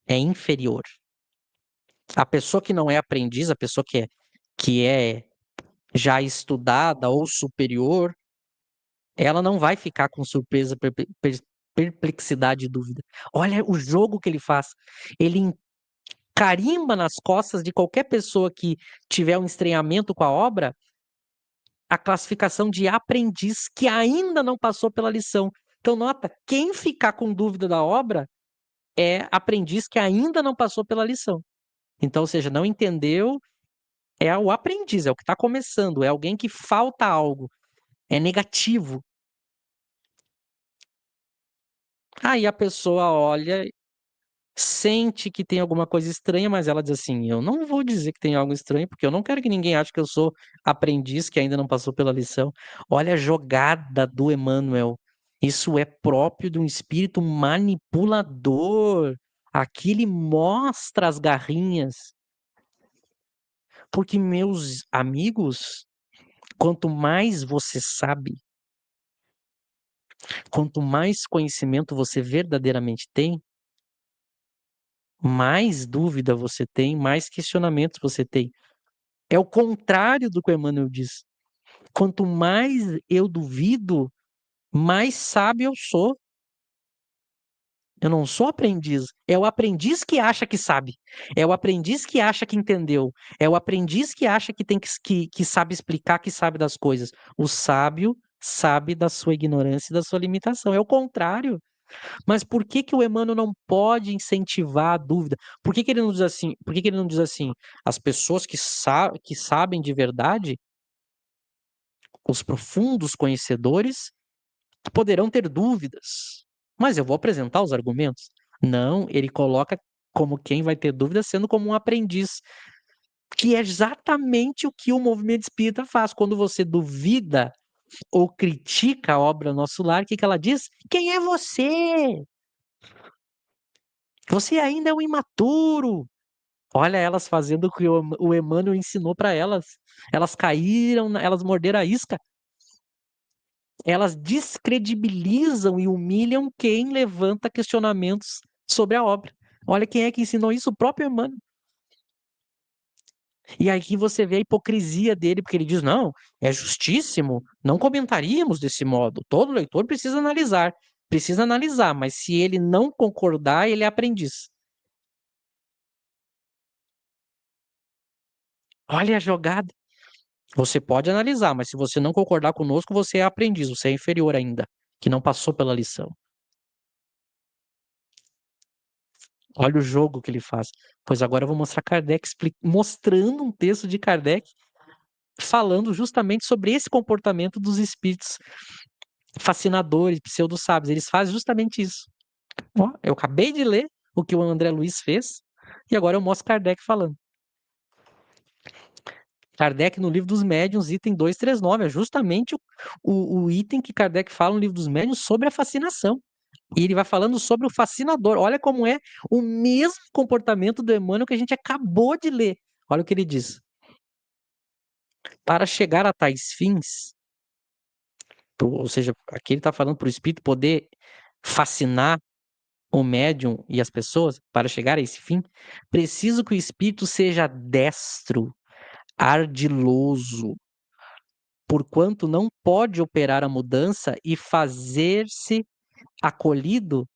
é inferior. A pessoa que não é aprendiz, a pessoa que é já estudada ou superior, ela não vai ficar com surpresa, perplexidade e dúvida. Olha o jogo que ele faz. Ele carimba nas costas de qualquer pessoa que tiver um estranhamento com a obra a classificação de aprendiz que ainda não passou pela lição. Então, nota, quem ficar com dúvida da obra é aprendiz que ainda não passou pela lição. Então, ou seja, não entendeu, é o aprendiz, é o que está começando, é alguém que falta algo, é negativo. Aí a pessoa olha, sente que tem alguma coisa estranha, mas ela diz assim: eu não vou dizer que tem algo estranho, porque eu não quero que ninguém ache que eu sou aprendiz que ainda não passou pela lição. Olha a jogada do Emmanuel. Isso é próprio de um espírito manipulador. Aqui ele mostra as garrinhas. Porque, meus amigos, quanto mais você sabe, quanto mais conhecimento você verdadeiramente tem, mais dúvida você tem, mais questionamentos você tem. É o contrário do que o Emmanuel diz. Quanto mais eu duvido, mais sábio eu sou. Eu não sou aprendiz. É o aprendiz que acha que sabe. É o aprendiz que acha que entendeu. É o aprendiz que acha que tem que sabe explicar, que sabe das coisas. O sábio sabe da sua ignorância e da sua limitação. É o contrário. Mas por que que o Emmanuel não pode incentivar a dúvida? Por que que ele não diz assim? Por que que ele não diz assim? As pessoas que sabem de verdade, os profundos conhecedores, poderão ter dúvidas, mas eu vou apresentar os argumentos. Não, ele coloca como quem vai ter dúvidas, sendo como um aprendiz, que é exatamente o que o movimento espírita faz. Quando você duvida ou critica a obra Nosso Lar, o que que ela diz? Quem é você? Você ainda é um imaturo. Olha elas fazendo o que o Emmanuel ensinou para elas. Elas caíram, elas morderam a isca. Elas descredibilizam e humilham quem levanta questionamentos sobre a obra. Olha quem é que ensinou isso, o próprio Emmanuel. E aqui você vê a hipocrisia dele, porque ele diz: não, é justíssimo, não comentaríamos desse modo, todo leitor precisa analisar. precisa analisar, mas se ele não concordar, ele é aprendiz. Olha a jogada. Você pode analisar, mas se você não concordar conosco, você é aprendiz, você é inferior ainda, que não passou pela lição. Olha o jogo que ele faz. Pois agora eu vou mostrar Kardec mostrando um texto de Kardec falando justamente sobre esse comportamento dos espíritos fascinadores, pseudo-sábios. Eles fazem justamente isso. Ó, eu acabei de ler o que o André Luiz fez e agora eu mostro Kardec falando. Kardec, no Livro dos Médiuns, item 239, é justamente o item que Kardec fala no Livro dos Médiuns sobre a fascinação. E ele vai falando sobre o fascinador. Olha como é o mesmo comportamento do Emmanuel que a gente acabou de ler. Olha o que ele diz. Para chegar a tais fins, ou seja, aqui ele está falando para o espírito poder fascinar o médium e as pessoas, para chegar a esse fim, preciso que o espírito seja destro, ardiloso, porquanto não pode operar a mudança e fazer-se acolhido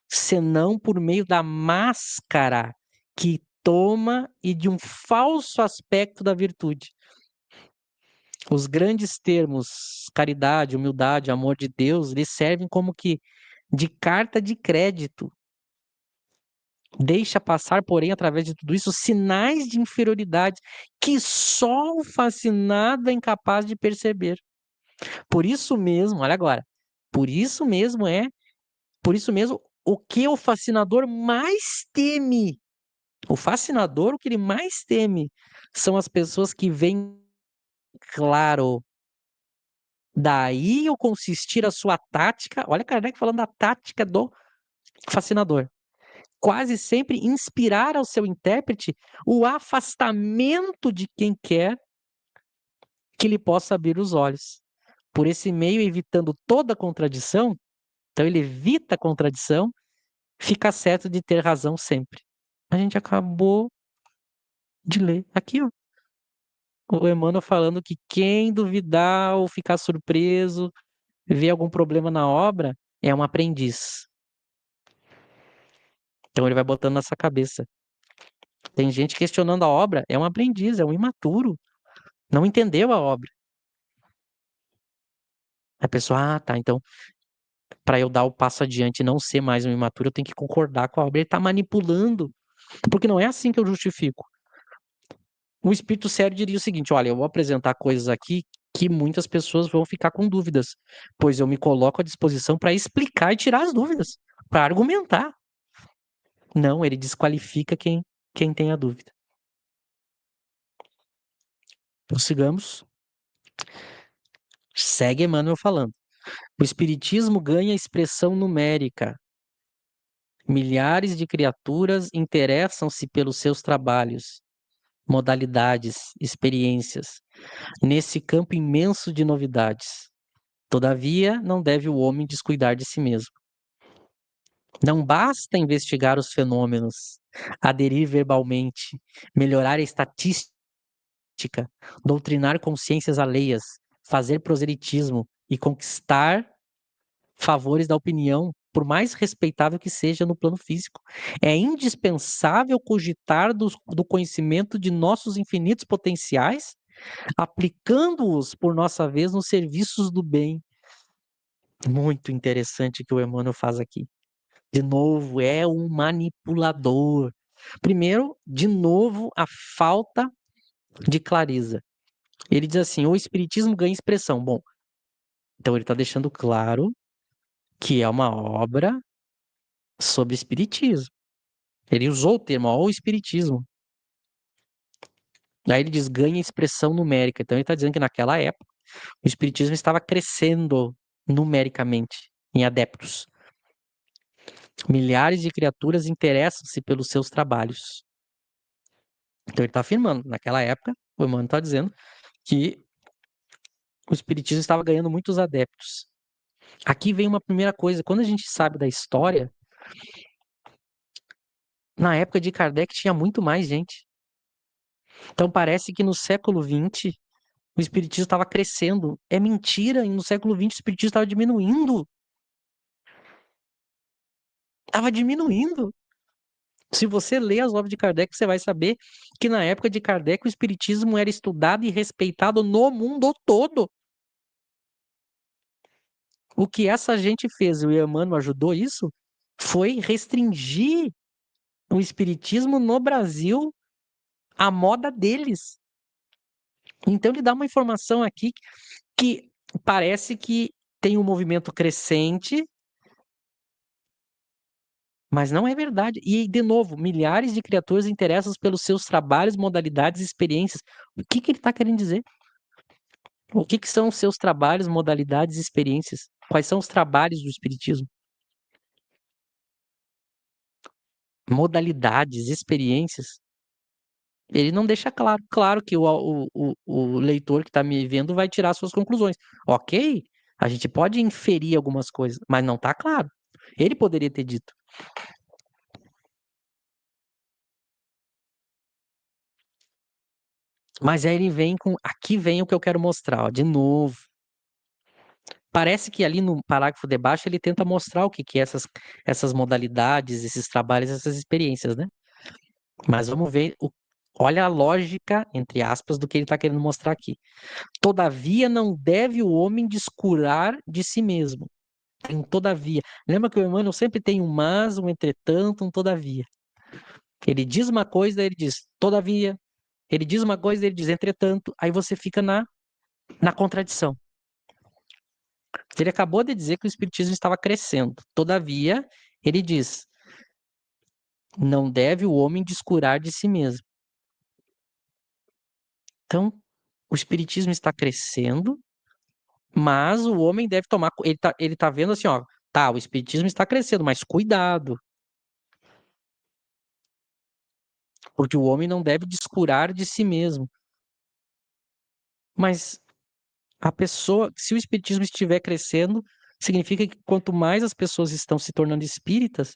senão por meio da máscara que toma e de um falso aspecto da virtude. Os grandes termos caridade, humildade, amor de Deus, lhes servem como que de carta de crédito. Deixa passar, porém, através de tudo isso, sinais de inferioridade que só o fascinado é incapaz de perceber. Por isso mesmo, olha agora, por isso mesmo por isso mesmo, o que o fascinador mais teme, o fascinador, o que ele mais teme, são as pessoas que veem claro. Daí o consistir a sua tática, olha Kardec falando da tática do fascinador. Quase sempre inspirar ao seu intérprete o afastamento de quem quer que lhe possa abrir os olhos. Por esse meio, evitando toda contradição, então ele evita a contradição, fica certo de ter razão sempre. A gente acabou de ler aqui, ó, o Emmanuel falando que quem duvidar ou ficar surpreso, ver algum problema na obra, é um aprendiz. Então ele vai botando nessa cabeça. Tem gente questionando a obra, é um aprendiz, é um imaturo, não entendeu a obra. A pessoa, ah, tá, então para eu dar o passo adiante e não ser mais um imaturo, eu tenho que concordar com a obra. Ele está manipulando, porque não é assim que eu justifico. Um espírito sério diria o seguinte: olha, eu vou apresentar coisas aqui que muitas pessoas vão ficar com dúvidas, pois eu me coloco à disposição para explicar e tirar as dúvidas, para argumentar. Não, ele desqualifica quem tem a dúvida. Prossigamos. Segue Emmanuel falando. O espiritismo ganha expressão numérica. Milhares de criaturas interessam-se pelos seus trabalhos, modalidades, experiências, nesse campo imenso de novidades. Todavia, não deve o homem descuidar de si mesmo. Não basta investigar os fenômenos, aderir verbalmente, melhorar a estatística, doutrinar consciências alheias, fazer proselitismo e conquistar favores da opinião, por mais respeitável que seja no plano físico. É indispensável cogitar do conhecimento de nossos infinitos potenciais, aplicando-os, por nossa vez, nos serviços do bem. Muito interessante o que o Emmanuel faz aqui. De novo, é um manipulador. Primeiro, de novo, a falta de clareza. Ele diz assim: o espiritismo ganha expressão. Bom, então ele está deixando claro que é uma obra sobre espiritismo. Ele usou o termo, ó, o espiritismo. Aí ele diz ganha expressão numérica. Então ele está dizendo que naquela época o espiritismo estava crescendo numericamente em adeptos. Milhares de criaturas interessam-se pelos seus trabalhos. Então ele está afirmando, naquela época, o Emmanuel está dizendo que o espiritismo estava ganhando muitos adeptos. Aqui vem uma primeira coisa, quando a gente sabe da história, na época de Kardec tinha muito mais gente. Então parece que no século XX o espiritismo estava crescendo. É mentira, e no século XX o espiritismo estava diminuindo. Estava diminuindo. Se você ler as obras de Kardec, você vai saber que na época de Kardec o espiritismo era estudado e respeitado no mundo todo. O que essa gente fez, o Emmanuel ajudou isso, foi restringir o espiritismo no Brasil à moda deles. Então ele dá uma informação aqui que parece que tem um movimento crescente, mas não é verdade. E, de novo, milhares de criaturas interessam pelos seus trabalhos, modalidades e experiências. O que que ele está querendo dizer? O que que são os seus trabalhos, modalidades e experiências? Quais são os trabalhos do espiritismo? Modalidades, experiências. Ele não deixa claro. Claro que o leitor que está me vendo vai tirar suas conclusões. Ok, a gente pode inferir algumas coisas, mas não está claro. Ele poderia ter dito. Mas aí ele vem com. Aqui vem o que eu quero mostrar, ó, de novo. Parece que ali no parágrafo de baixo ele tenta mostrar o que que é essas modalidades, esses trabalhos, essas experiências, né? Mas vamos ver, olha a lógica, entre aspas, do que ele está querendo mostrar aqui. Todavia, não deve o homem descurar de si mesmo. Tem todavia. Lembra que o Emmanuel sempre tem um mas, um entretanto, um todavia. Ele diz uma coisa, ele diz todavia. Ele diz uma coisa, ele diz entretanto. Aí você fica na contradição. Ele acabou de dizer que o espiritismo estava crescendo. Todavia, ele diz: não deve o homem descurar de si mesmo. Então, o espiritismo está crescendo, mas o homem deve tomar. Ele tá vendo assim, ó. Tá, o espiritismo está crescendo, mas cuidado, porque o homem não deve descurar de si mesmo. Mas a pessoa, se o espiritismo estiver crescendo, significa que quanto mais as pessoas estão se tornando espíritas,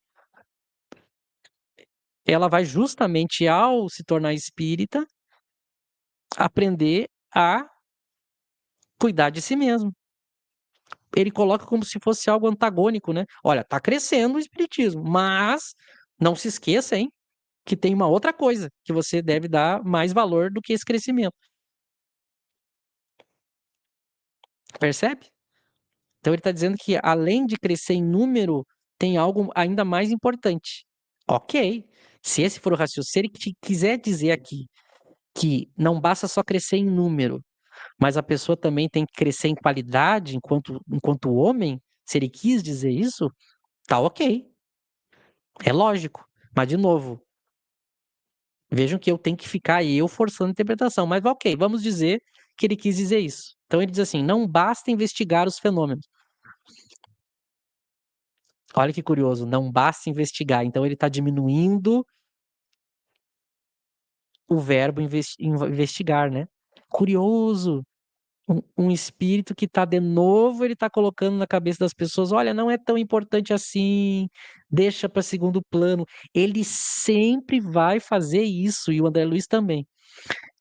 ela vai justamente ao se tornar espírita aprender a cuidar de si mesmo. Ele coloca como se fosse algo antagônico, né? Olha, tá crescendo o espiritismo, mas não se esqueça, hein, que tem uma outra coisa que você deve dar mais valor do que esse crescimento. Percebe? Então ele está dizendo que além de crescer em número, tem algo ainda mais importante. Ok. Se esse for o raciocínio, se ele quiser dizer aqui que não basta só crescer em número, mas a pessoa também tem que crescer em qualidade enquanto homem, se ele quis dizer isso, tá ok. É lógico. Mas, de novo, vejam que eu tenho que ficar eu forçando a interpretação. Mas, ok, vamos dizer que ele quis dizer isso. Então, ele diz assim: não basta investigar os fenômenos. Olha que curioso, não basta investigar. Então, ele está diminuindo o verbo investigar, né? Curioso. Um espírito que está de novo, ele está colocando na cabeça das pessoas: olha, não é tão importante assim, deixa para segundo plano. Ele sempre vai fazer isso, e o André Luiz também.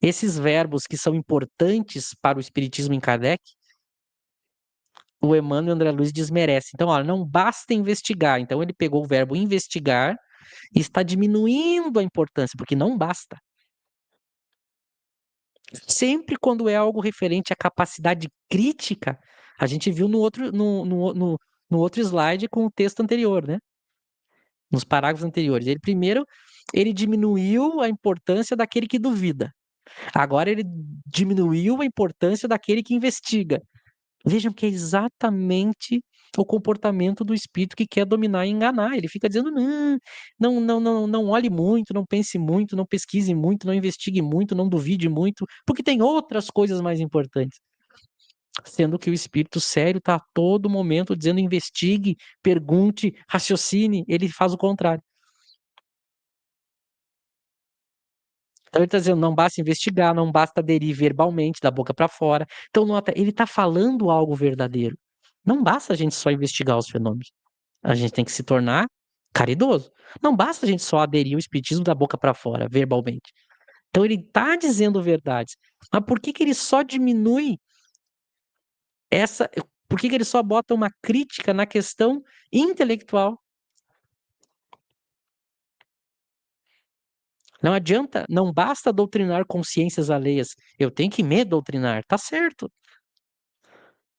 Esses verbos que são importantes para o espiritismo em Kardec, o Emmanuel e o André Luiz desmerecem. Então, olha, não basta investigar. Então, ele pegou o verbo investigar e está diminuindo a importância, porque não basta. Sempre quando é algo referente à capacidade crítica, a gente viu no outro slide com o texto anterior, né? Nos parágrafos anteriores. Ele primeiro, ele diminuiu a importância daquele que duvida. Agora ele diminuiu a importância daquele que investiga. Vejam que é exatamente o comportamento do espírito que quer dominar e enganar. Ele fica dizendo: não olhe muito, não pense muito, não pesquise muito, não investigue muito, não duvide muito, porque tem outras coisas mais importantes. Sendo que o espírito sério está a todo momento dizendo: investigue, pergunte, raciocine. Ele faz o contrário. Então ele está dizendo: não basta investigar, não basta aderir verbalmente, da boca para fora. Então, nota, ele está falando algo verdadeiro. Não basta a gente só investigar os fenômenos. A gente tem que se tornar caridoso. Não basta a gente só aderir ao espiritismo da boca para fora, verbalmente. Então ele está dizendo verdades. Mas por que que ele só diminui essa. Por que que ele só bota uma crítica na questão intelectual? Não adianta, não basta doutrinar consciências alheias. Eu tenho que me doutrinar, tá certo.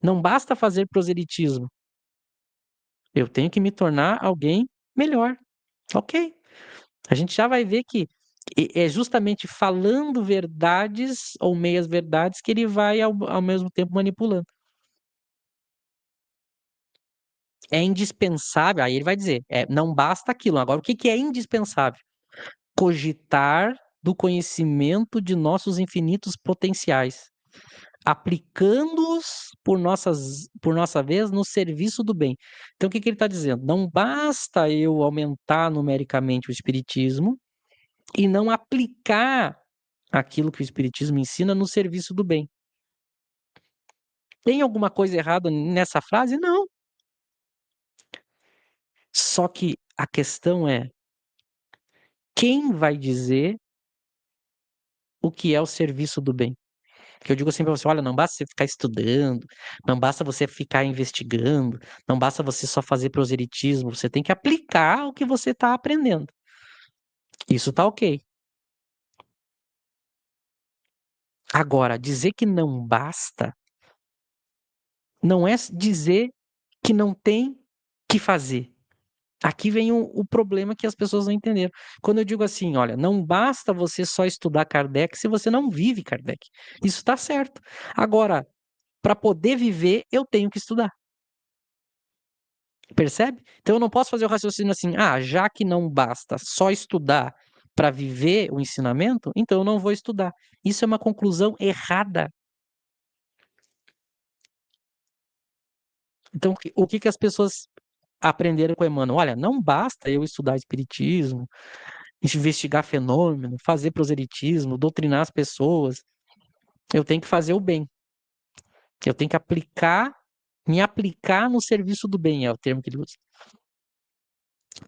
Não basta fazer proselitismo. Eu tenho que me tornar alguém melhor. Ok. A gente já vai ver que é justamente falando verdades ou meias verdades que ele vai ao mesmo tempo manipulando. É indispensável, aí ele vai dizer, não basta aquilo. Agora, o que que é indispensável? Cogitar do conhecimento de nossos infinitos potenciais, aplicando-os por nossa vez no serviço do bem. Então, o que que ele está dizendo? Não basta eu aumentar numericamente o espiritismo e não aplicar aquilo que o espiritismo ensina no serviço do bem. Tem alguma coisa errada nessa frase? Não. Só que a questão é, quem vai dizer o que é o serviço do bem? Que eu digo assim para você, olha, não basta você ficar estudando, não basta você ficar investigando, não basta você só fazer proselitismo, você tem que aplicar o que você está aprendendo. Isso tá ok. Agora, dizer que não basta, não é dizer que não tem que fazer. Aqui vem o problema que as pessoas não entenderam. Quando eu digo assim, olha, não basta você só estudar Kardec se você não vive Kardec. Isso está certo. Agora, para poder viver, eu tenho que estudar. Percebe? Então eu não posso fazer o raciocínio assim, já que não basta só estudar para viver o ensinamento, então eu não vou estudar. Isso é uma conclusão errada. Então, o que que as pessoas aprenderam com Emmanuel? Olha, não basta eu estudar espiritismo, investigar fenômeno, fazer proselitismo, doutrinar as pessoas. Eu tenho que fazer o bem. Eu tenho que me aplicar no serviço do bem, é o termo que ele usa.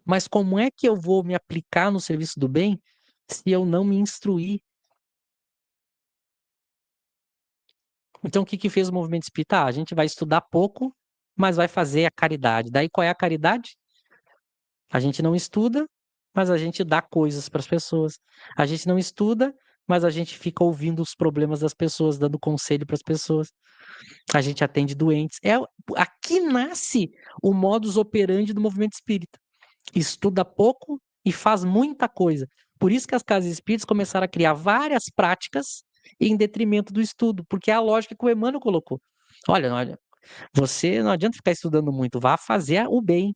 Mas como é que eu vou me aplicar no serviço do bem se eu não me instruir? Então, o que que fez o movimento espírita? A gente vai estudar pouco, mas vai fazer a caridade. Daí, qual é a caridade? A gente não estuda, mas a gente dá coisas para as pessoas. A gente não estuda, mas a gente fica ouvindo os problemas das pessoas, dando conselho para as pessoas. A gente atende doentes. Aqui nasce o modus operandi do movimento espírita. Estuda pouco e faz muita coisa. Por isso que as casas espíritas começaram a criar várias práticas em detrimento do estudo, porque é a lógica que o Emmanuel colocou. Olha, você não adianta ficar estudando muito, vá fazer o bem.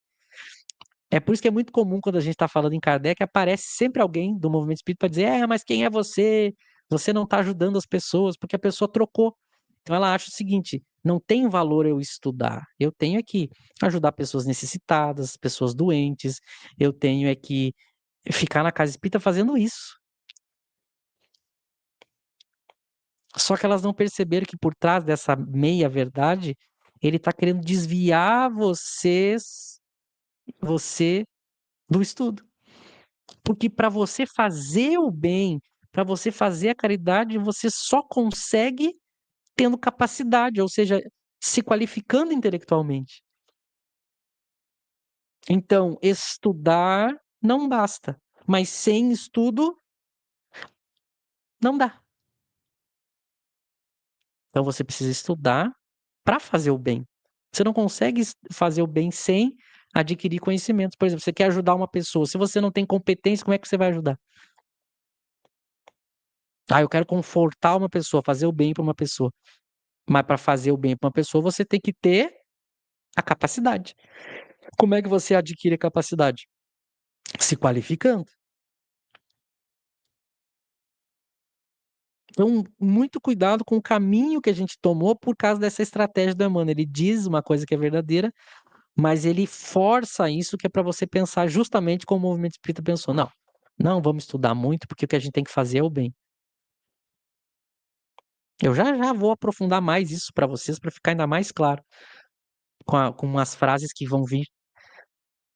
É por isso que é muito comum quando a gente está falando em Kardec, aparece sempre alguém do movimento espírita para dizer: mas quem é você? Você não está ajudando as pessoas, porque a pessoa trocou. Então ela acha o seguinte: não tem valor eu estudar, eu tenho que ajudar pessoas necessitadas, pessoas doentes, eu tenho que ficar na casa espírita fazendo isso. Só que elas não perceberam que por trás dessa meia verdade, ele está querendo desviar você do estudo. Porque para você fazer o bem, para você fazer a caridade, você só consegue tendo capacidade, ou seja, se qualificando intelectualmente. Então, estudar não basta, mas sem estudo não dá. Então você precisa estudar para fazer o bem. Você não consegue fazer o bem sem adquirir conhecimentos. Por exemplo, você quer ajudar uma pessoa, se você não tem competência, como é que você vai ajudar? Eu quero confortar uma pessoa, fazer o bem para uma pessoa. Mas para fazer o bem para uma pessoa, você tem que ter a capacidade. Como é que você adquire a capacidade? Se qualificando. Então, muito cuidado com o caminho que a gente tomou por causa dessa estratégia do Emmanuel. Ele diz uma coisa que é verdadeira, mas ele força isso que é para você pensar justamente como o movimento espírita pensou. Não, não vamos estudar muito, porque o que a gente tem que fazer é o bem. Eu já vou aprofundar mais isso para vocês, para ficar ainda mais claro com as frases que vão vir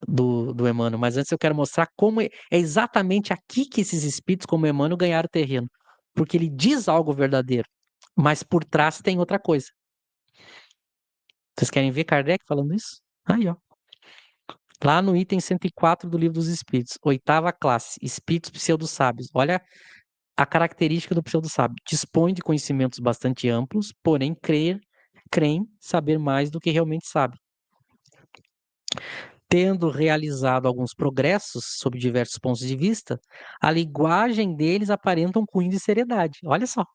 do Emmanuel. Mas antes eu quero mostrar como é exatamente aqui que esses espíritos, como Emmanuel, ganharam terreno. Porque ele diz algo verdadeiro, mas por trás tem outra coisa. Vocês querem ver Kardec falando isso? Aí, ó. Lá no item 104 do Livro dos Espíritos, oitava classe, espíritos pseudo-sábios. Olha a característica do pseudo-sábio. Dispõe de conhecimentos bastante amplos, porém creem saber mais do que realmente sabe. Tendo realizado alguns progressos sob diversos pontos de vista, a linguagem deles aparenta um cunho de seriedade. Olha só,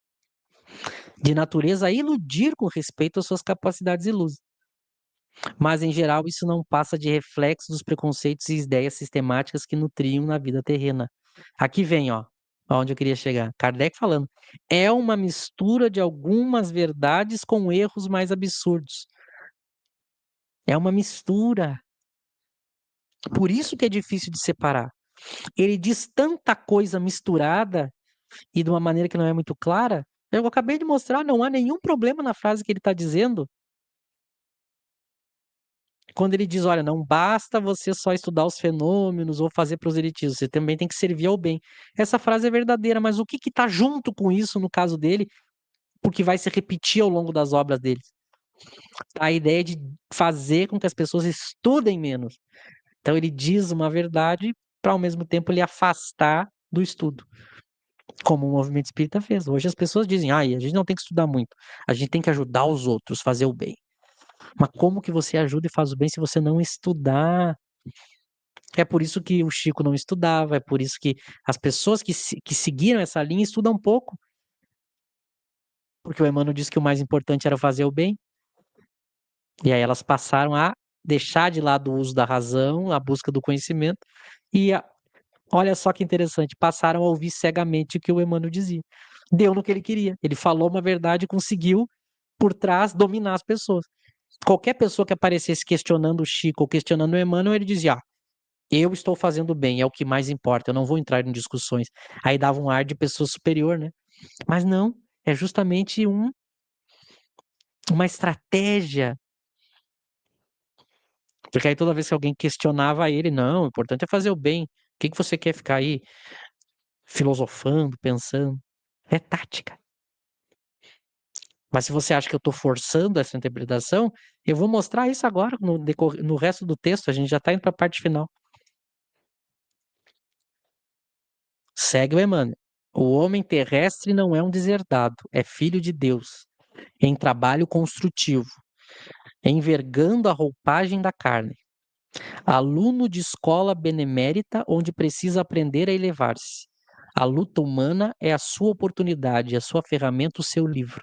de natureza a iludir com respeito às suas capacidades ilusas. Mas, em geral, isso não passa de reflexo dos preconceitos e ideias sistemáticas que nutriam na vida terrena. Aqui vem, ó, aonde eu queria chegar. Kardec falando. É uma mistura de algumas verdades com erros mais absurdos. É uma mistura. Por isso que é difícil de separar. Ele diz tanta coisa misturada e de uma maneira que não é muito clara. Eu acabei de mostrar, não há nenhum problema na frase que ele está dizendo. Quando ele diz: "Olha, não basta você só estudar os fenômenos ou fazer proselitismo, você também tem que servir ao bem". Essa frase é verdadeira, mas o que que tá junto com isso no caso dele, porque vai se repetir ao longo das obras dele? A ideia de fazer com que as pessoas estudem menos. Então ele diz uma verdade para ao mesmo tempo ele afastar do estudo, como o movimento espírita fez. Hoje as pessoas dizem: "Ai, a gente não tem que estudar muito, a gente tem que ajudar os outros, fazer o bem". Mas como que você ajuda e faz o bem se você não estudar? É por isso que o Chico não estudava, é por isso que as pessoas que seguiram essa linha estudam pouco, porque o Emmanuel disse que o mais importante era fazer o bem, e aí elas passaram a deixar de lado o uso da razão, a busca do conhecimento, e olha só que interessante, passaram a ouvir cegamente o que o Emmanuel dizia. Deu no que ele queria. Ele falou uma verdade e conseguiu, por trás, dominar as pessoas. Qualquer pessoa que aparecesse questionando o Chico ou questionando o Emmanuel, ele dizia: eu estou fazendo bem, é o que mais importa, eu não vou entrar em discussões. Aí dava um ar de pessoa superior, né. Mas não, é justamente uma estratégia, porque aí toda vez que alguém questionava ele: "Não, o importante é fazer o bem, o que que você quer ficar aí filosofando, pensando?". É tática. Mas se você acha que eu estou forçando essa interpretação, eu vou mostrar isso agora no resto do texto, a gente já está indo para a parte final. Segue o Emmanuel. "O homem terrestre não é um deserdado, é filho de Deus, em trabalho construtivo, envergando a roupagem da carne. Aluno de escola benemérita onde precisa aprender a elevar-se. A luta humana é a sua oportunidade, a sua ferramenta, o seu livro."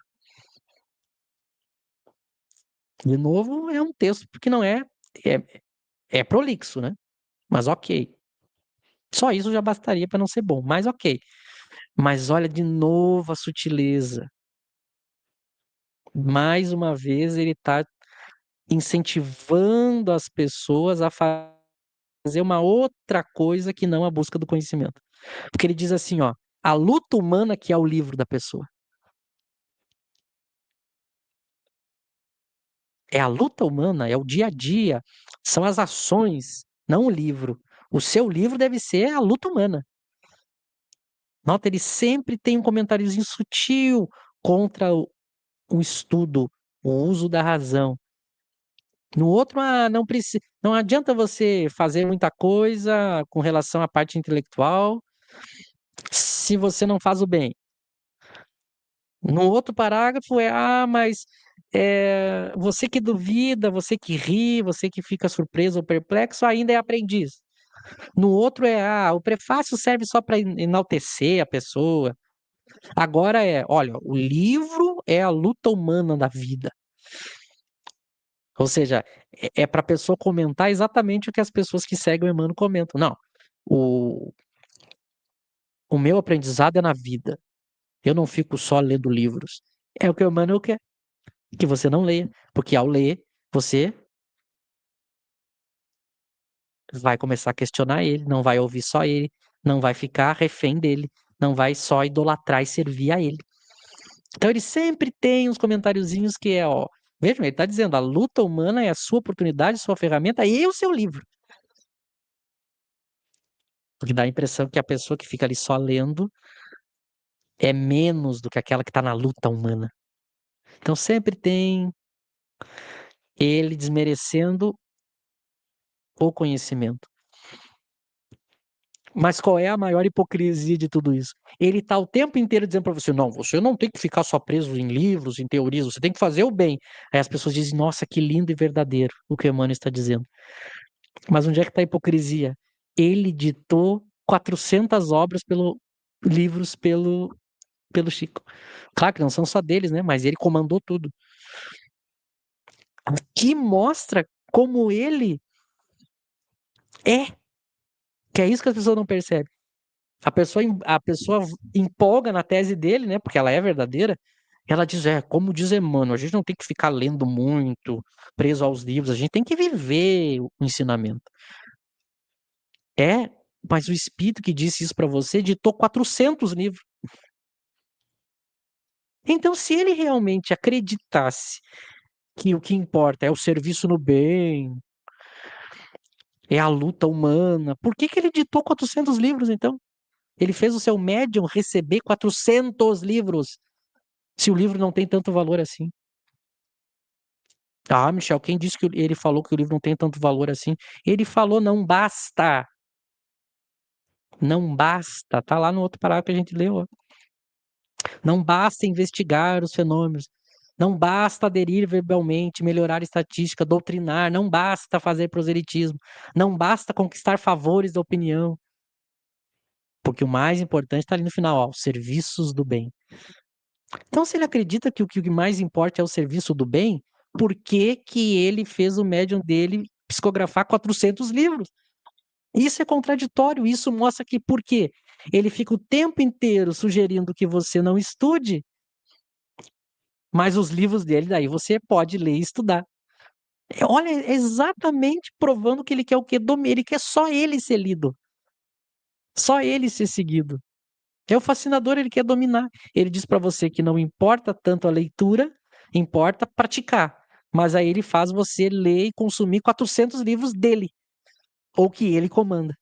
De novo, é um texto que não é, é prolixo, né? Mas ok. Só isso já bastaria para não ser bom, mas ok. Mas olha de novo a sutileza. Mais uma vez ele está incentivando as pessoas a fazer uma outra coisa que não a busca do conhecimento. Porque ele diz assim, ó, a luta humana que é o livro da pessoa. É a luta humana, é o dia a dia, são as ações, não o livro. O seu livro deve ser a luta humana. Nota, ele sempre tem um comentáriozinho sutil contra o estudo, o uso da razão. No outro, não adianta você fazer muita coisa com relação à parte intelectual se você não faz o bem. No outro parágrafo mas, você que duvida, você que ri, você que fica surpreso ou perplexo ainda é aprendiz. No outro o prefácio serve só para enaltecer a pessoa. Agora olha, o livro é a luta humana da vida. Ou seja, é para a pessoa comentar exatamente o que as pessoas que seguem o Emmanuel comentam. Não, o o meu aprendizado é na vida, eu não fico só lendo livros. É o que o Emmanuel quer, que você não leia, porque ao ler, você vai começar a questionar ele, não vai ouvir só ele, não vai ficar refém dele, não vai só idolatrar e servir a ele. Então ele sempre tem uns comentáriozinhos que vejam, ele está dizendo: "A luta humana é a sua oportunidade, sua ferramenta e o seu livro". Porque dá a impressão que a pessoa que fica ali só lendo é menos do que aquela que está na luta humana. Então sempre tem ele desmerecendo o conhecimento. Mas qual é a maior hipocrisia de tudo isso? Ele está o tempo inteiro dizendo para você não tem que ficar só preso em livros, em teorias, você tem que fazer o bem. Aí as pessoas dizem, nossa, que lindo e verdadeiro o que Emmanuel está dizendo. Mas onde é que está a hipocrisia? Ele ditou 400 obras livros pelo Chico. Claro que não são só deles, né? Mas ele comandou tudo. Que mostra como ele é. Que é isso que as pessoas não percebem. A pessoa empolga na tese dele, né? Porque ela é verdadeira. Ela diz, como diz Emmanuel, a gente não tem que ficar lendo muito, preso aos livros, a gente tem que viver o ensinamento. É, mas o espírito que disse isso para você ditou 400 livros. Então, se ele realmente acreditasse que o que importa é o serviço no bem, é a luta humana, por que que ele ditou 400 livros, então? Ele fez o seu médium receber 400 livros, se o livro não tem tanto valor assim. Ah, Michel, quem disse que ele falou que o livro não tem tanto valor assim? Ele falou não basta. Não basta. Tá lá no outro parágrafo que a gente leu. Ó. Não basta investigar os fenômenos. Não basta aderir verbalmente, melhorar a estatística, doutrinar. Não basta fazer proselitismo. Não basta conquistar favores da opinião. Porque o mais importante está ali no final, ó, os serviços do bem. Então, se ele acredita que o que mais importa é o serviço do bem, por que que ele fez o médium dele psicografar 400 livros? Isso é contraditório, isso mostra que por quê? Ele fica o tempo inteiro sugerindo que você não estude, mas os livros dele daí você pode ler e estudar. Olha, é exatamente provando que ele quer o quê? Ele quer só ele ser lido, só ele ser seguido. É o fascinador, ele quer dominar. Ele diz para você que não importa tanto a leitura, importa praticar. Mas aí ele faz você ler e consumir 400 livros dele, ou que ele comanda.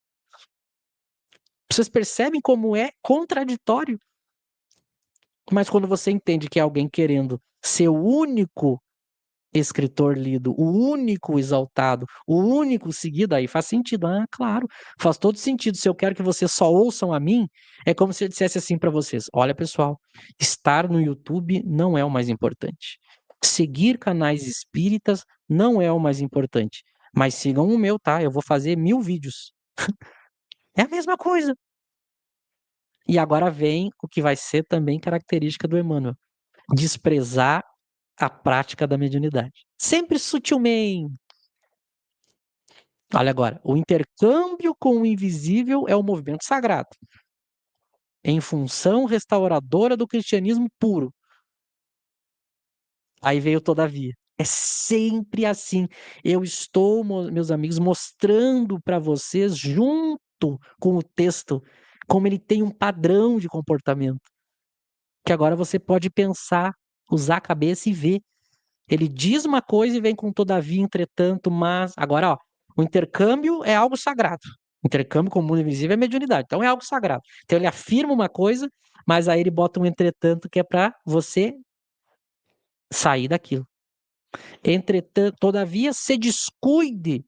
Vocês percebem como é contraditório? Mas quando você entende que é alguém querendo ser o único escritor lido, o único exaltado, o único seguido, aí faz sentido. Ah, claro, faz todo sentido. Se eu quero que vocês só ouçam a mim, é como se eu dissesse assim para vocês: olha, pessoal, estar no YouTube não é o mais importante. Seguir canais espíritas não é o mais importante. Mas sigam o meu, tá? Eu vou fazer 1000 vídeos. É a mesma coisa. E agora vem o que vai ser também característica do Emmanuel: desprezar a prática da mediunidade. Sempre sutilmente. Olha agora, o intercâmbio com o invisível é o movimento sagrado, em função restauradora do cristianismo puro. Aí veio todavia. É sempre assim. Eu estou, meus amigos, mostrando para vocês, junto com o texto, como ele tem um padrão de comportamento. Que agora você pode pensar, usar a cabeça e ver. Ele diz uma coisa e vem com todavia, entretanto, mas. Agora, ó, o intercâmbio é algo sagrado. Intercâmbio com o mundo invisível é mediunidade, então é algo sagrado. Então ele afirma uma coisa, mas aí ele bota um entretanto que é para você sair daquilo. Entretanto, todavia, se descuide,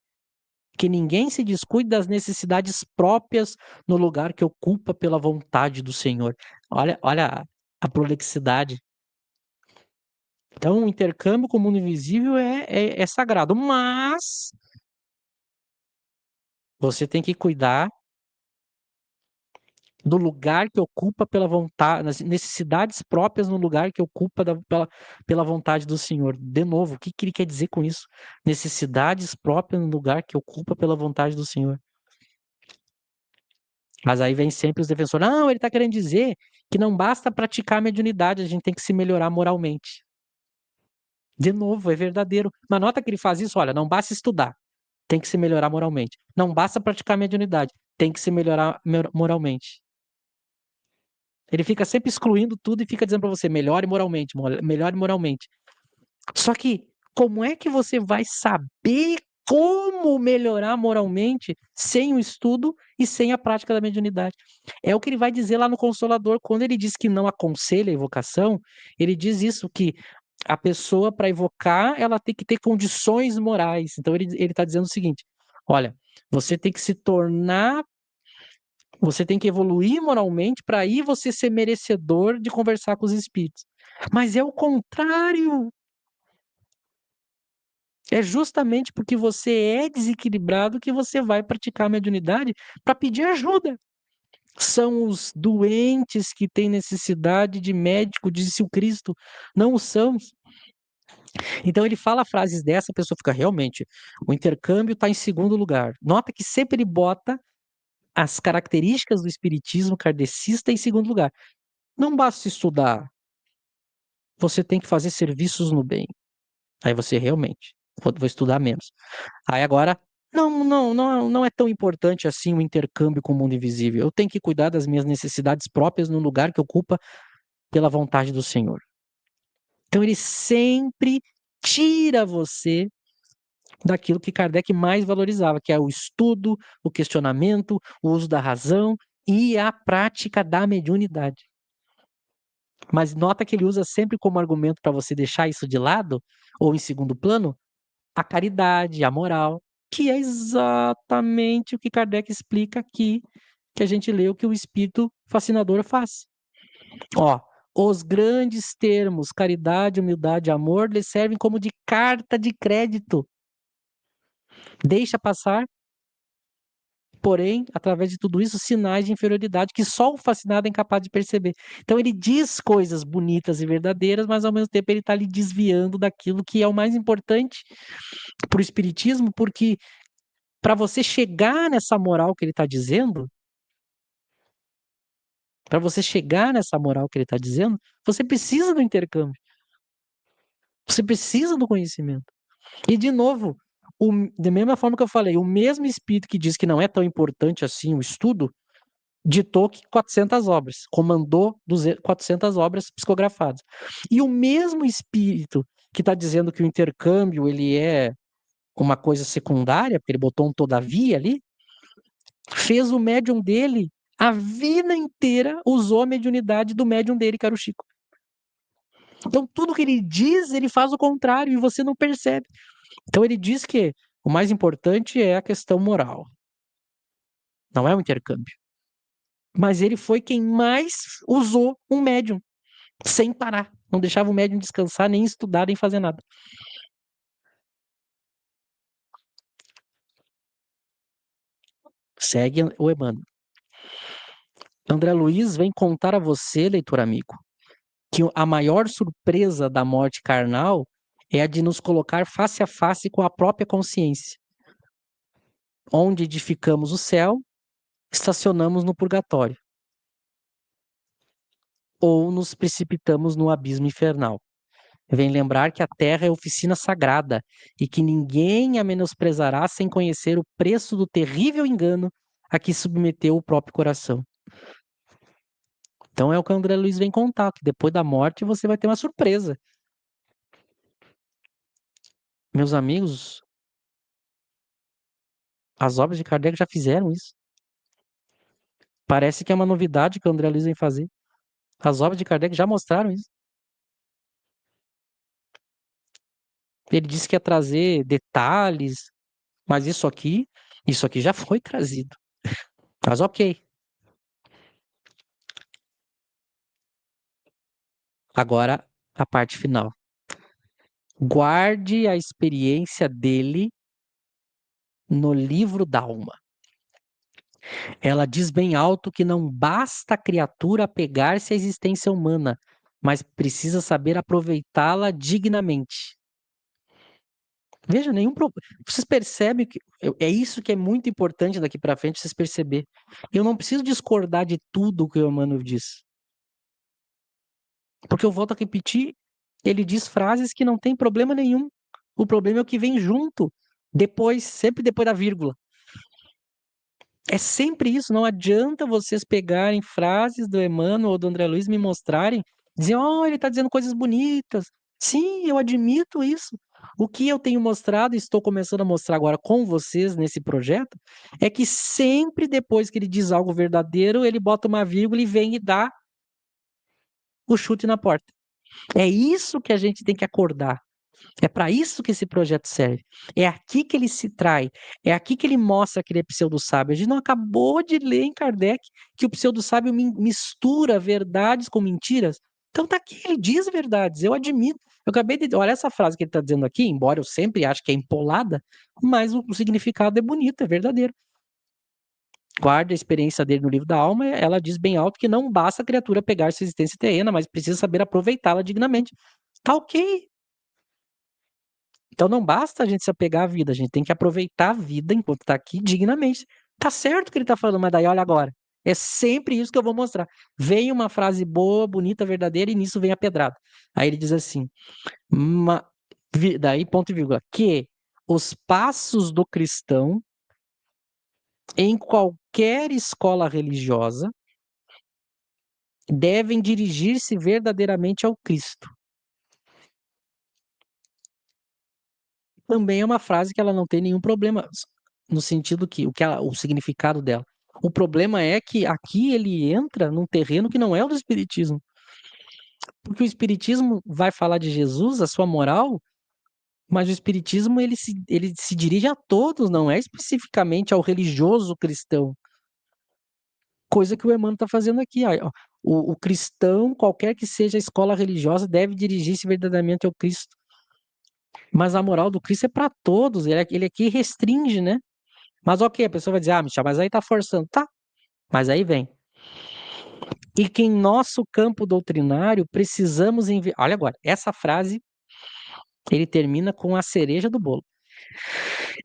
que ninguém se descuide das necessidades próprias no lugar que ocupa pela vontade do Senhor. Olha a prolixidade. Então, o intercâmbio com o mundo invisível é sagrado, mas você tem que cuidar do lugar que ocupa pela vontade, nas necessidades próprias no lugar que ocupa pela vontade do Senhor. De novo, o que que ele quer dizer com isso? Necessidades próprias no lugar que ocupa pela vontade do Senhor. Mas aí vem sempre os defensores. Não, ele está querendo dizer que não basta praticar a mediunidade, a gente tem que se melhorar moralmente. De novo, é verdadeiro. Mas nota que ele faz isso, olha, não basta estudar, tem que se melhorar moralmente. Não basta praticar a mediunidade, tem que se melhorar moralmente. Ele fica sempre excluindo tudo e fica dizendo para você, melhore moralmente, melhore moralmente. Só que, como é que você vai saber como melhorar moralmente sem o estudo e sem a prática da mediunidade? É o que ele vai dizer lá no Consolador, quando ele diz que não aconselha a evocação, ele diz isso, que a pessoa, para evocar, ela tem que ter condições morais. Então, ele está dizendo o seguinte: Olha, você tem que se tornar, você tem que evoluir moralmente para aí você ser merecedor de conversar com os espíritos. Mas é o contrário. É justamente porque você é desequilibrado que você vai praticar a mediunidade para pedir ajuda. São os doentes que têm necessidade de médico, disse o Cristo, não os sãos. Então ele fala frases dessa, a pessoa fica realmente, o intercâmbio está em segundo lugar. Nota que sempre ele bota as características do espiritismo kardecista em segundo lugar. Não basta estudar, você tem que fazer serviços no bem. Aí você realmente, vou estudar menos. Aí agora, não é tão importante assim o intercâmbio com o mundo invisível. Eu tenho que cuidar das minhas necessidades próprias no lugar que ocupa pela vontade do Senhor. Então ele sempre tira você daquilo que Kardec mais valorizava, que é o estudo, o questionamento, o uso da razão e a prática da mediunidade. Mas nota que ele usa sempre como argumento para você deixar isso de lado, ou em segundo plano, a caridade, a moral, que é exatamente o que Kardec explica aqui, que a gente leu que o espírito fascinador faz. Ó, os grandes termos caridade, humildade e amor lhe servem como de carta de crédito. Deixa passar, porém, através de tudo isso, sinais de inferioridade que só o fascinado é incapaz de perceber. Então ele diz coisas bonitas e verdadeiras, mas ao mesmo tempo ele está lhe desviando daquilo que é o mais importante para o espiritismo, porque para você chegar nessa moral que ele está dizendo, para você chegar nessa moral que ele está dizendo, você precisa do intercâmbio, você precisa do conhecimento. E, de novo, da mesma forma que eu falei, o mesmo espírito que diz que não é tão importante assim o estudo, ditou que 400 obras, comandou 400 obras psicografadas. E o mesmo espírito que está dizendo que o intercâmbio ele é uma coisa secundária, porque ele botou um todavia ali, fez o médium dele, a vida inteira usou a mediunidade do médium dele, que era o Chico. Então, tudo que ele diz, ele faz o contrário e você não percebe. Então, ele diz que o mais importante é a questão moral, não é o intercâmbio. Mas ele foi quem mais usou um médium, sem parar. Não deixava o médium descansar, nem estudar, nem fazer nada. Segue o Emmanuel. André Luiz vem contar a você, leitor amigo, que a maior surpresa da morte carnal é a de nos colocar face a face com a própria consciência. Onde edificamos o céu, estacionamos no purgatório, ou nos precipitamos no abismo infernal. Vem lembrar que a terra é oficina sagrada e que ninguém a menosprezará sem conhecer o preço do terrível engano a que submeteu o próprio coração. Então é o que o André Luiz vem contar, que depois da morte você vai ter uma surpresa. Meus amigos, as obras de Kardec já fizeram isso. Parece que é uma novidade que o André Luiz vem fazer. As obras de Kardec já mostraram isso. Ele disse que ia trazer detalhes, mas isso aqui já foi trazido. Mas ok. Agora a parte final. Guarde a experiência dele no livro da alma. Ela diz bem alto que não basta a criatura apegar-se à existência humana, mas precisa saber aproveitá-la dignamente. Veja, vocês percebem que é isso que é muito importante daqui para frente, vocês perceber. Eu não preciso discordar de tudo que o Emmanuel diz. Porque eu volto a repetir, ele diz frases que não tem problema nenhum. O problema é o que vem junto, depois, sempre depois da vírgula. É sempre isso, não adianta vocês pegarem frases do Emmanuel ou do André Luiz e me mostrarem, dizer, oh, ele está dizendo coisas bonitas. Sim, eu admito isso. O que eu tenho mostrado e estou começando a mostrar agora com vocês nesse projeto é que sempre depois que ele diz algo verdadeiro, ele bota uma vírgula e vem e dá o chute na porta. É isso que a gente tem que acordar. É para isso que esse projeto serve. É aqui que ele se trai. É aqui que ele mostra que ele é pseudo-sábio. A gente não acabou de ler em Kardec que o pseudo-sábio mistura verdades com mentiras. Então tá aqui, ele diz verdades, eu admito. Eu acabei de. Olha essa frase que ele está dizendo aqui, embora eu sempre ache que é empolada, mas o significado é bonito, é verdadeiro. Guarda a experiência dele no livro da alma, ela diz bem alto que não basta a criatura pegar sua existência terrena, mas precisa saber aproveitá-la dignamente. Tá ok. Então não basta a gente se apegar à vida, a gente tem que aproveitar a vida enquanto tá aqui dignamente. Tá certo o que ele tá falando, mas daí olha agora. É sempre isso que eu vou mostrar. Vem uma frase boa, bonita, verdadeira, e nisso vem a pedrada. Aí ele diz assim, daí ponto e vírgula, que os passos do cristão em qualquer escola religiosa devem dirigir-se verdadeiramente ao Cristo. Também é uma frase que ela não tem nenhum problema, no sentido que o significado dela. O problema é que aqui ele entra num terreno que não é o do espiritismo. Porque o espiritismo vai falar de Jesus, a sua moral, mas o espiritismo ele se dirige a todos, não é especificamente ao religioso cristão. Coisa que o Emmanuel está fazendo aqui. Ó. O cristão, qualquer que seja a escola religiosa, deve dirigir-se verdadeiramente ao Cristo. Mas a moral do Cristo é para todos, ele aqui restringe, né? Mas ok, a pessoa vai dizer, Michel, mas aí tá forçando. Tá, mas aí vem. E que em nosso campo doutrinário precisamos. Olha agora, essa frase ele termina com a cereja do bolo.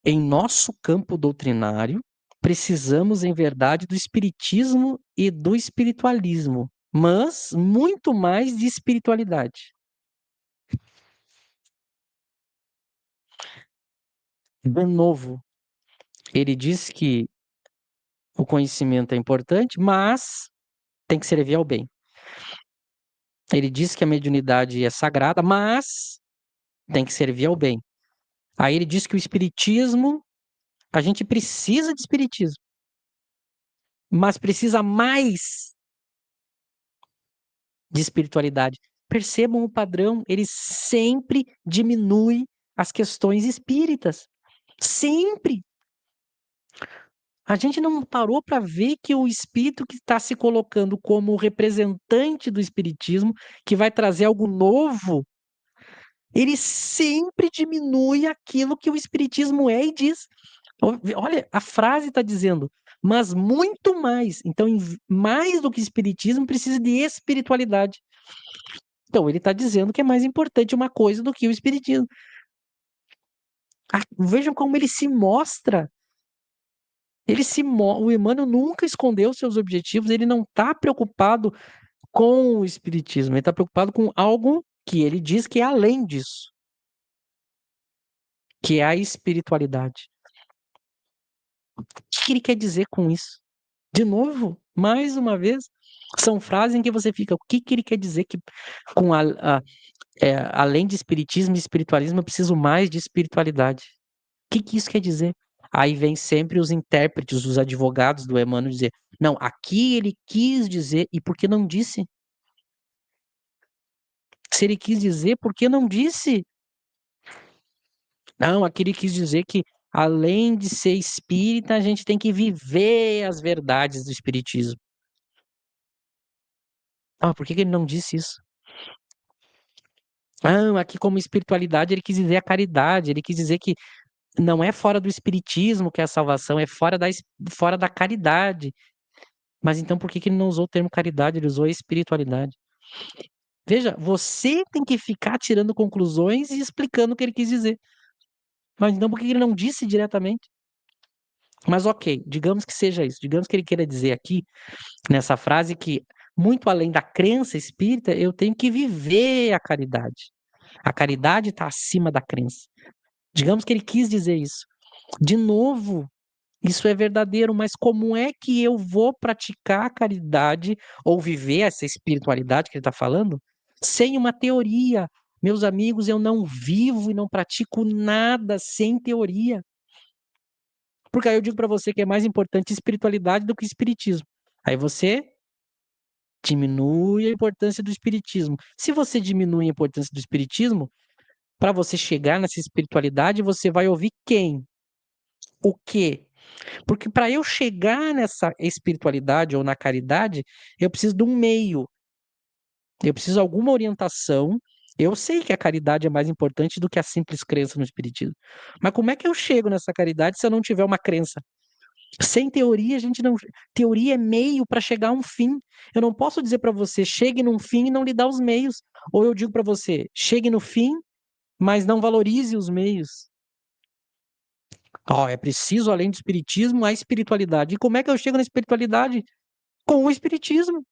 Em nosso campo doutrinário precisamos, em verdade, do espiritismo e do espiritualismo, mas muito mais de espiritualidade. De novo, ele diz que o conhecimento é importante, mas tem que servir ao bem. Ele diz que a mediunidade é sagrada, mas tem que servir ao bem. Aí ele diz que o espiritismo, a gente precisa de espiritismo, mas precisa mais de espiritualidade. Percebam o padrão, ele sempre diminui as questões espíritas. Sempre. A gente não parou para ver que o espírito que está se colocando como representante do espiritismo, que vai trazer algo novo, ele sempre diminui aquilo que o espiritismo é e diz. Olha, a frase está dizendo, mas muito mais. Então, mais do que espiritismo, precisa de espiritualidade. Então, ele está dizendo que é mais importante uma coisa do que o espiritismo. Vejam como ele se mostra. O Emmanuel nunca escondeu seus objetivos, ele não está preocupado com o espiritismo, ele está preocupado com algo que ele diz que é além disso, que é a espiritualidade. O que ele quer dizer com isso? De novo, mais uma vez, são frases em que você fica, o que ele quer dizer que com além de espiritismo e espiritualismo, eu preciso mais de espiritualidade. O que isso quer dizer? Aí vem sempre os intérpretes, os advogados do Emmanuel dizer, não, aqui ele quis dizer, e por que não disse? Se ele quis dizer, por que não disse? Não, aqui ele quis dizer que além de ser espírita, a gente tem que viver as verdades do espiritismo. Ah, por que ele não disse isso? Ah, aqui como espiritualidade ele quis dizer a caridade, ele quis dizer que não é fora do espiritismo que é a salvação, é fora da caridade. Mas então por que ele não usou o termo caridade, ele usou espiritualidade? Veja, você tem que ficar tirando conclusões e explicando o que ele quis dizer. Mas então por que ele não disse diretamente? Mas ok, digamos que seja isso. Digamos que ele queira dizer aqui, nessa frase, que muito além da crença espírita, eu tenho que viver a caridade. A caridade está acima da crença. Digamos que ele quis dizer isso. De novo, isso é verdadeiro, mas como é que eu vou praticar a caridade ou viver essa espiritualidade que ele está falando sem uma teoria? Meus amigos, eu não vivo e não pratico nada sem teoria. Porque aí eu digo para você que é mais importante espiritualidade do que espiritismo. Aí você diminui a importância do espiritismo. Se você diminui a importância do espiritismo, Para você chegar nessa espiritualidade, você vai ouvir quem? O quê? Porque para eu chegar nessa espiritualidade ou na caridade, eu preciso de um meio, eu preciso de alguma orientação. Eu sei que a caridade é mais importante do que a simples crença no espiritismo. Mas como é que eu chego nessa caridade se eu não tiver uma crença? Sem teoria, a gente não. Teoria é meio para chegar a um fim. Eu não posso dizer para você, chegue num fim e não lhe dá os meios. Ou eu digo para você, chegue no fim, mas não valorize os meios. Ó, é preciso, além do espiritismo, a espiritualidade. E como é que eu chego na espiritualidade? Com o espiritismo.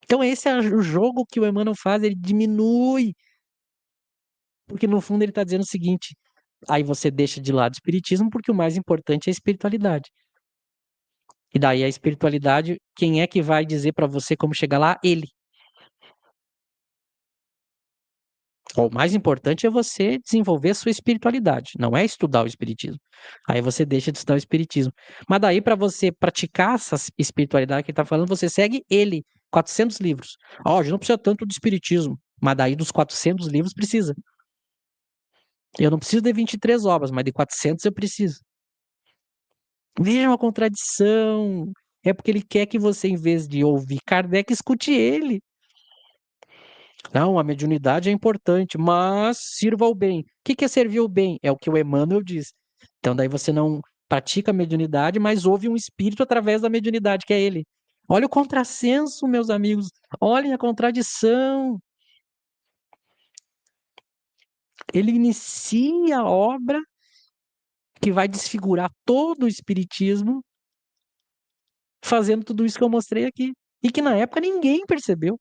Então, esse é o jogo que o Emmanuel faz, ele diminui. Porque no fundo ele está dizendo o seguinte: aí você deixa de lado o espiritismo, porque o mais importante é a espiritualidade. E daí a espiritualidade, quem é que vai dizer para você como chegar lá? Ele. O mais importante é você desenvolver a sua espiritualidade, não é estudar o espiritismo. Aí você deixa de estudar o espiritismo. Mas daí para você praticar essa espiritualidade que ele está falando, você segue ele, 400 livros. Ó, a gente não precisa tanto de espiritismo, mas daí dos 400 livros precisa. Eu não preciso de 23 obras, mas de 400 eu preciso. Veja uma contradição. É porque ele quer que você, em vez de ouvir Kardec, escute ele. Não, a mediunidade é importante, mas sirva ao bem. O que que é servir ao bem? É o que o Emmanuel diz. Então, daí você não pratica a mediunidade, mas ouve um espírito através da mediunidade, que é ele. Olha o contrassenso, meus amigos. Olhem a contradição. Ele inicia a obra que vai desfigurar todo o espiritismo, fazendo tudo isso que eu mostrei aqui. E que na época ninguém percebeu.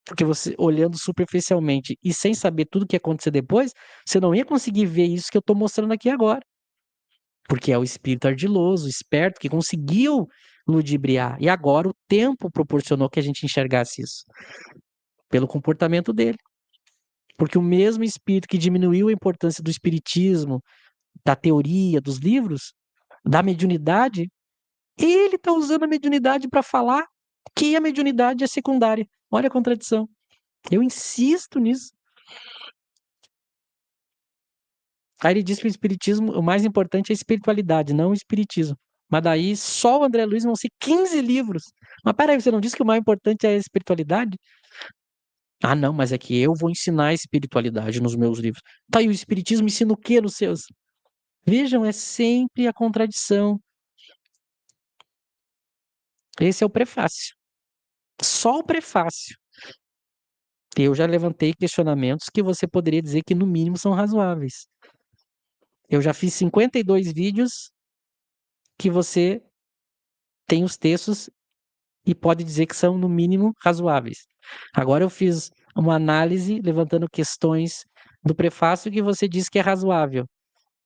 Porque você, olhando superficialmente e sem saber tudo o que ia acontecer depois, você não ia conseguir ver isso que eu estou mostrando aqui agora. Porque é o espírito ardiloso, esperto, que conseguiu ludibriar. E agora o tempo proporcionou que a gente enxergasse isso, pelo comportamento dele. Porque o mesmo espírito que diminuiu a importância do espiritismo, da teoria, dos livros, da mediunidade, ele está usando a mediunidade para falar que a mediunidade é secundária. Olha a contradição. Eu insisto nisso. Aí ele diz que o espiritismo, o mais importante é a espiritualidade, não o espiritismo. Mas daí só o André Luiz vão ser 15 livros. Mas peraí, você não disse que o mais importante é a espiritualidade? Ah, não, mas é que eu vou ensinar a espiritualidade nos meus livros. Tá, e o espiritismo ensina o quê nos seus? Vejam, é sempre a contradição. Esse é o prefácio. Só o prefácio. Eu já levantei questionamentos que você poderia dizer que, no mínimo, são razoáveis. Eu já fiz 52 vídeos que você tem os textos e pode dizer que são, no mínimo, razoáveis. Agora eu fiz uma análise levantando questões do prefácio que você diz que é razoável.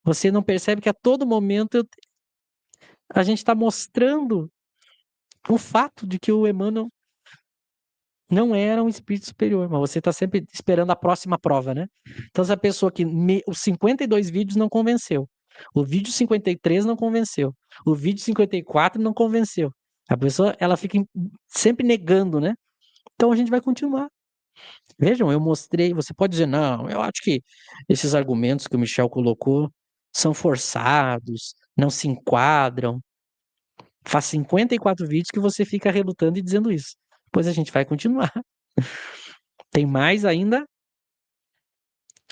Você não percebe que a todo momento a gente está mostrando o fato de que o Emmanuel não era um espírito superior, mas você está sempre esperando a próxima prova, né? Então, essa pessoa que os 52 vídeos não convenceu, o vídeo 53 não convenceu, o vídeo 54 não convenceu. A pessoa, ela fica sempre negando, né? Então a gente vai continuar. Vejam, eu mostrei, você pode dizer, não, eu acho que esses argumentos que o Michel colocou são forçados, não se enquadram. Faz 54 vídeos que você fica relutando e dizendo isso. Pois a gente vai continuar. Tem mais ainda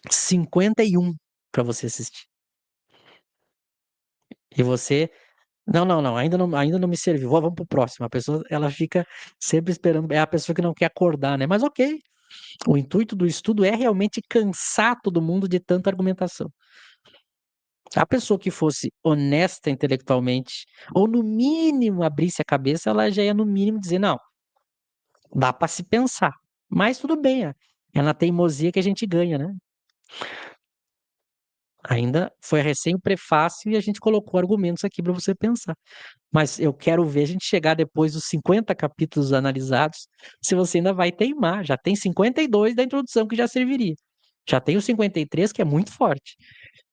51 para você assistir. E você, não, não, não, ainda não me serviu. Vamos pro próximo. A pessoa, ela fica sempre esperando, é a pessoa que não quer acordar, né? Mas ok, o intuito do estudo é realmente cansar todo mundo de tanta argumentação. A pessoa que fosse honesta intelectualmente, ou no mínimo abrisse a cabeça, ela já ia no mínimo dizer, não, dá para se pensar. Mas tudo bem, é na teimosia que a gente ganha, né? Ainda foi recém o prefácio e a gente colocou argumentos aqui para você pensar. Mas eu quero ver a gente chegar depois dos 50 capítulos analisados, se você ainda vai teimar. Já tem 52 da introdução que já serviria. Já tem o 53, que é muito forte.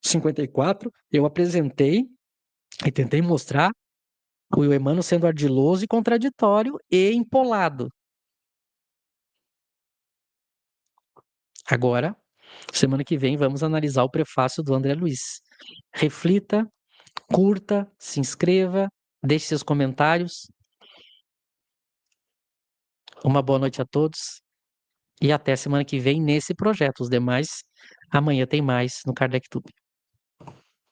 54, eu apresentei e tentei mostrar o Emmanuel sendo ardiloso e contraditório e empolado. Agora, semana que vem, vamos analisar o prefácio do André Luiz. Reflita, curta, se inscreva, deixe seus comentários. Uma boa noite a todos e até semana que vem nesse projeto. Os demais, amanhã tem mais no Kardec Tube.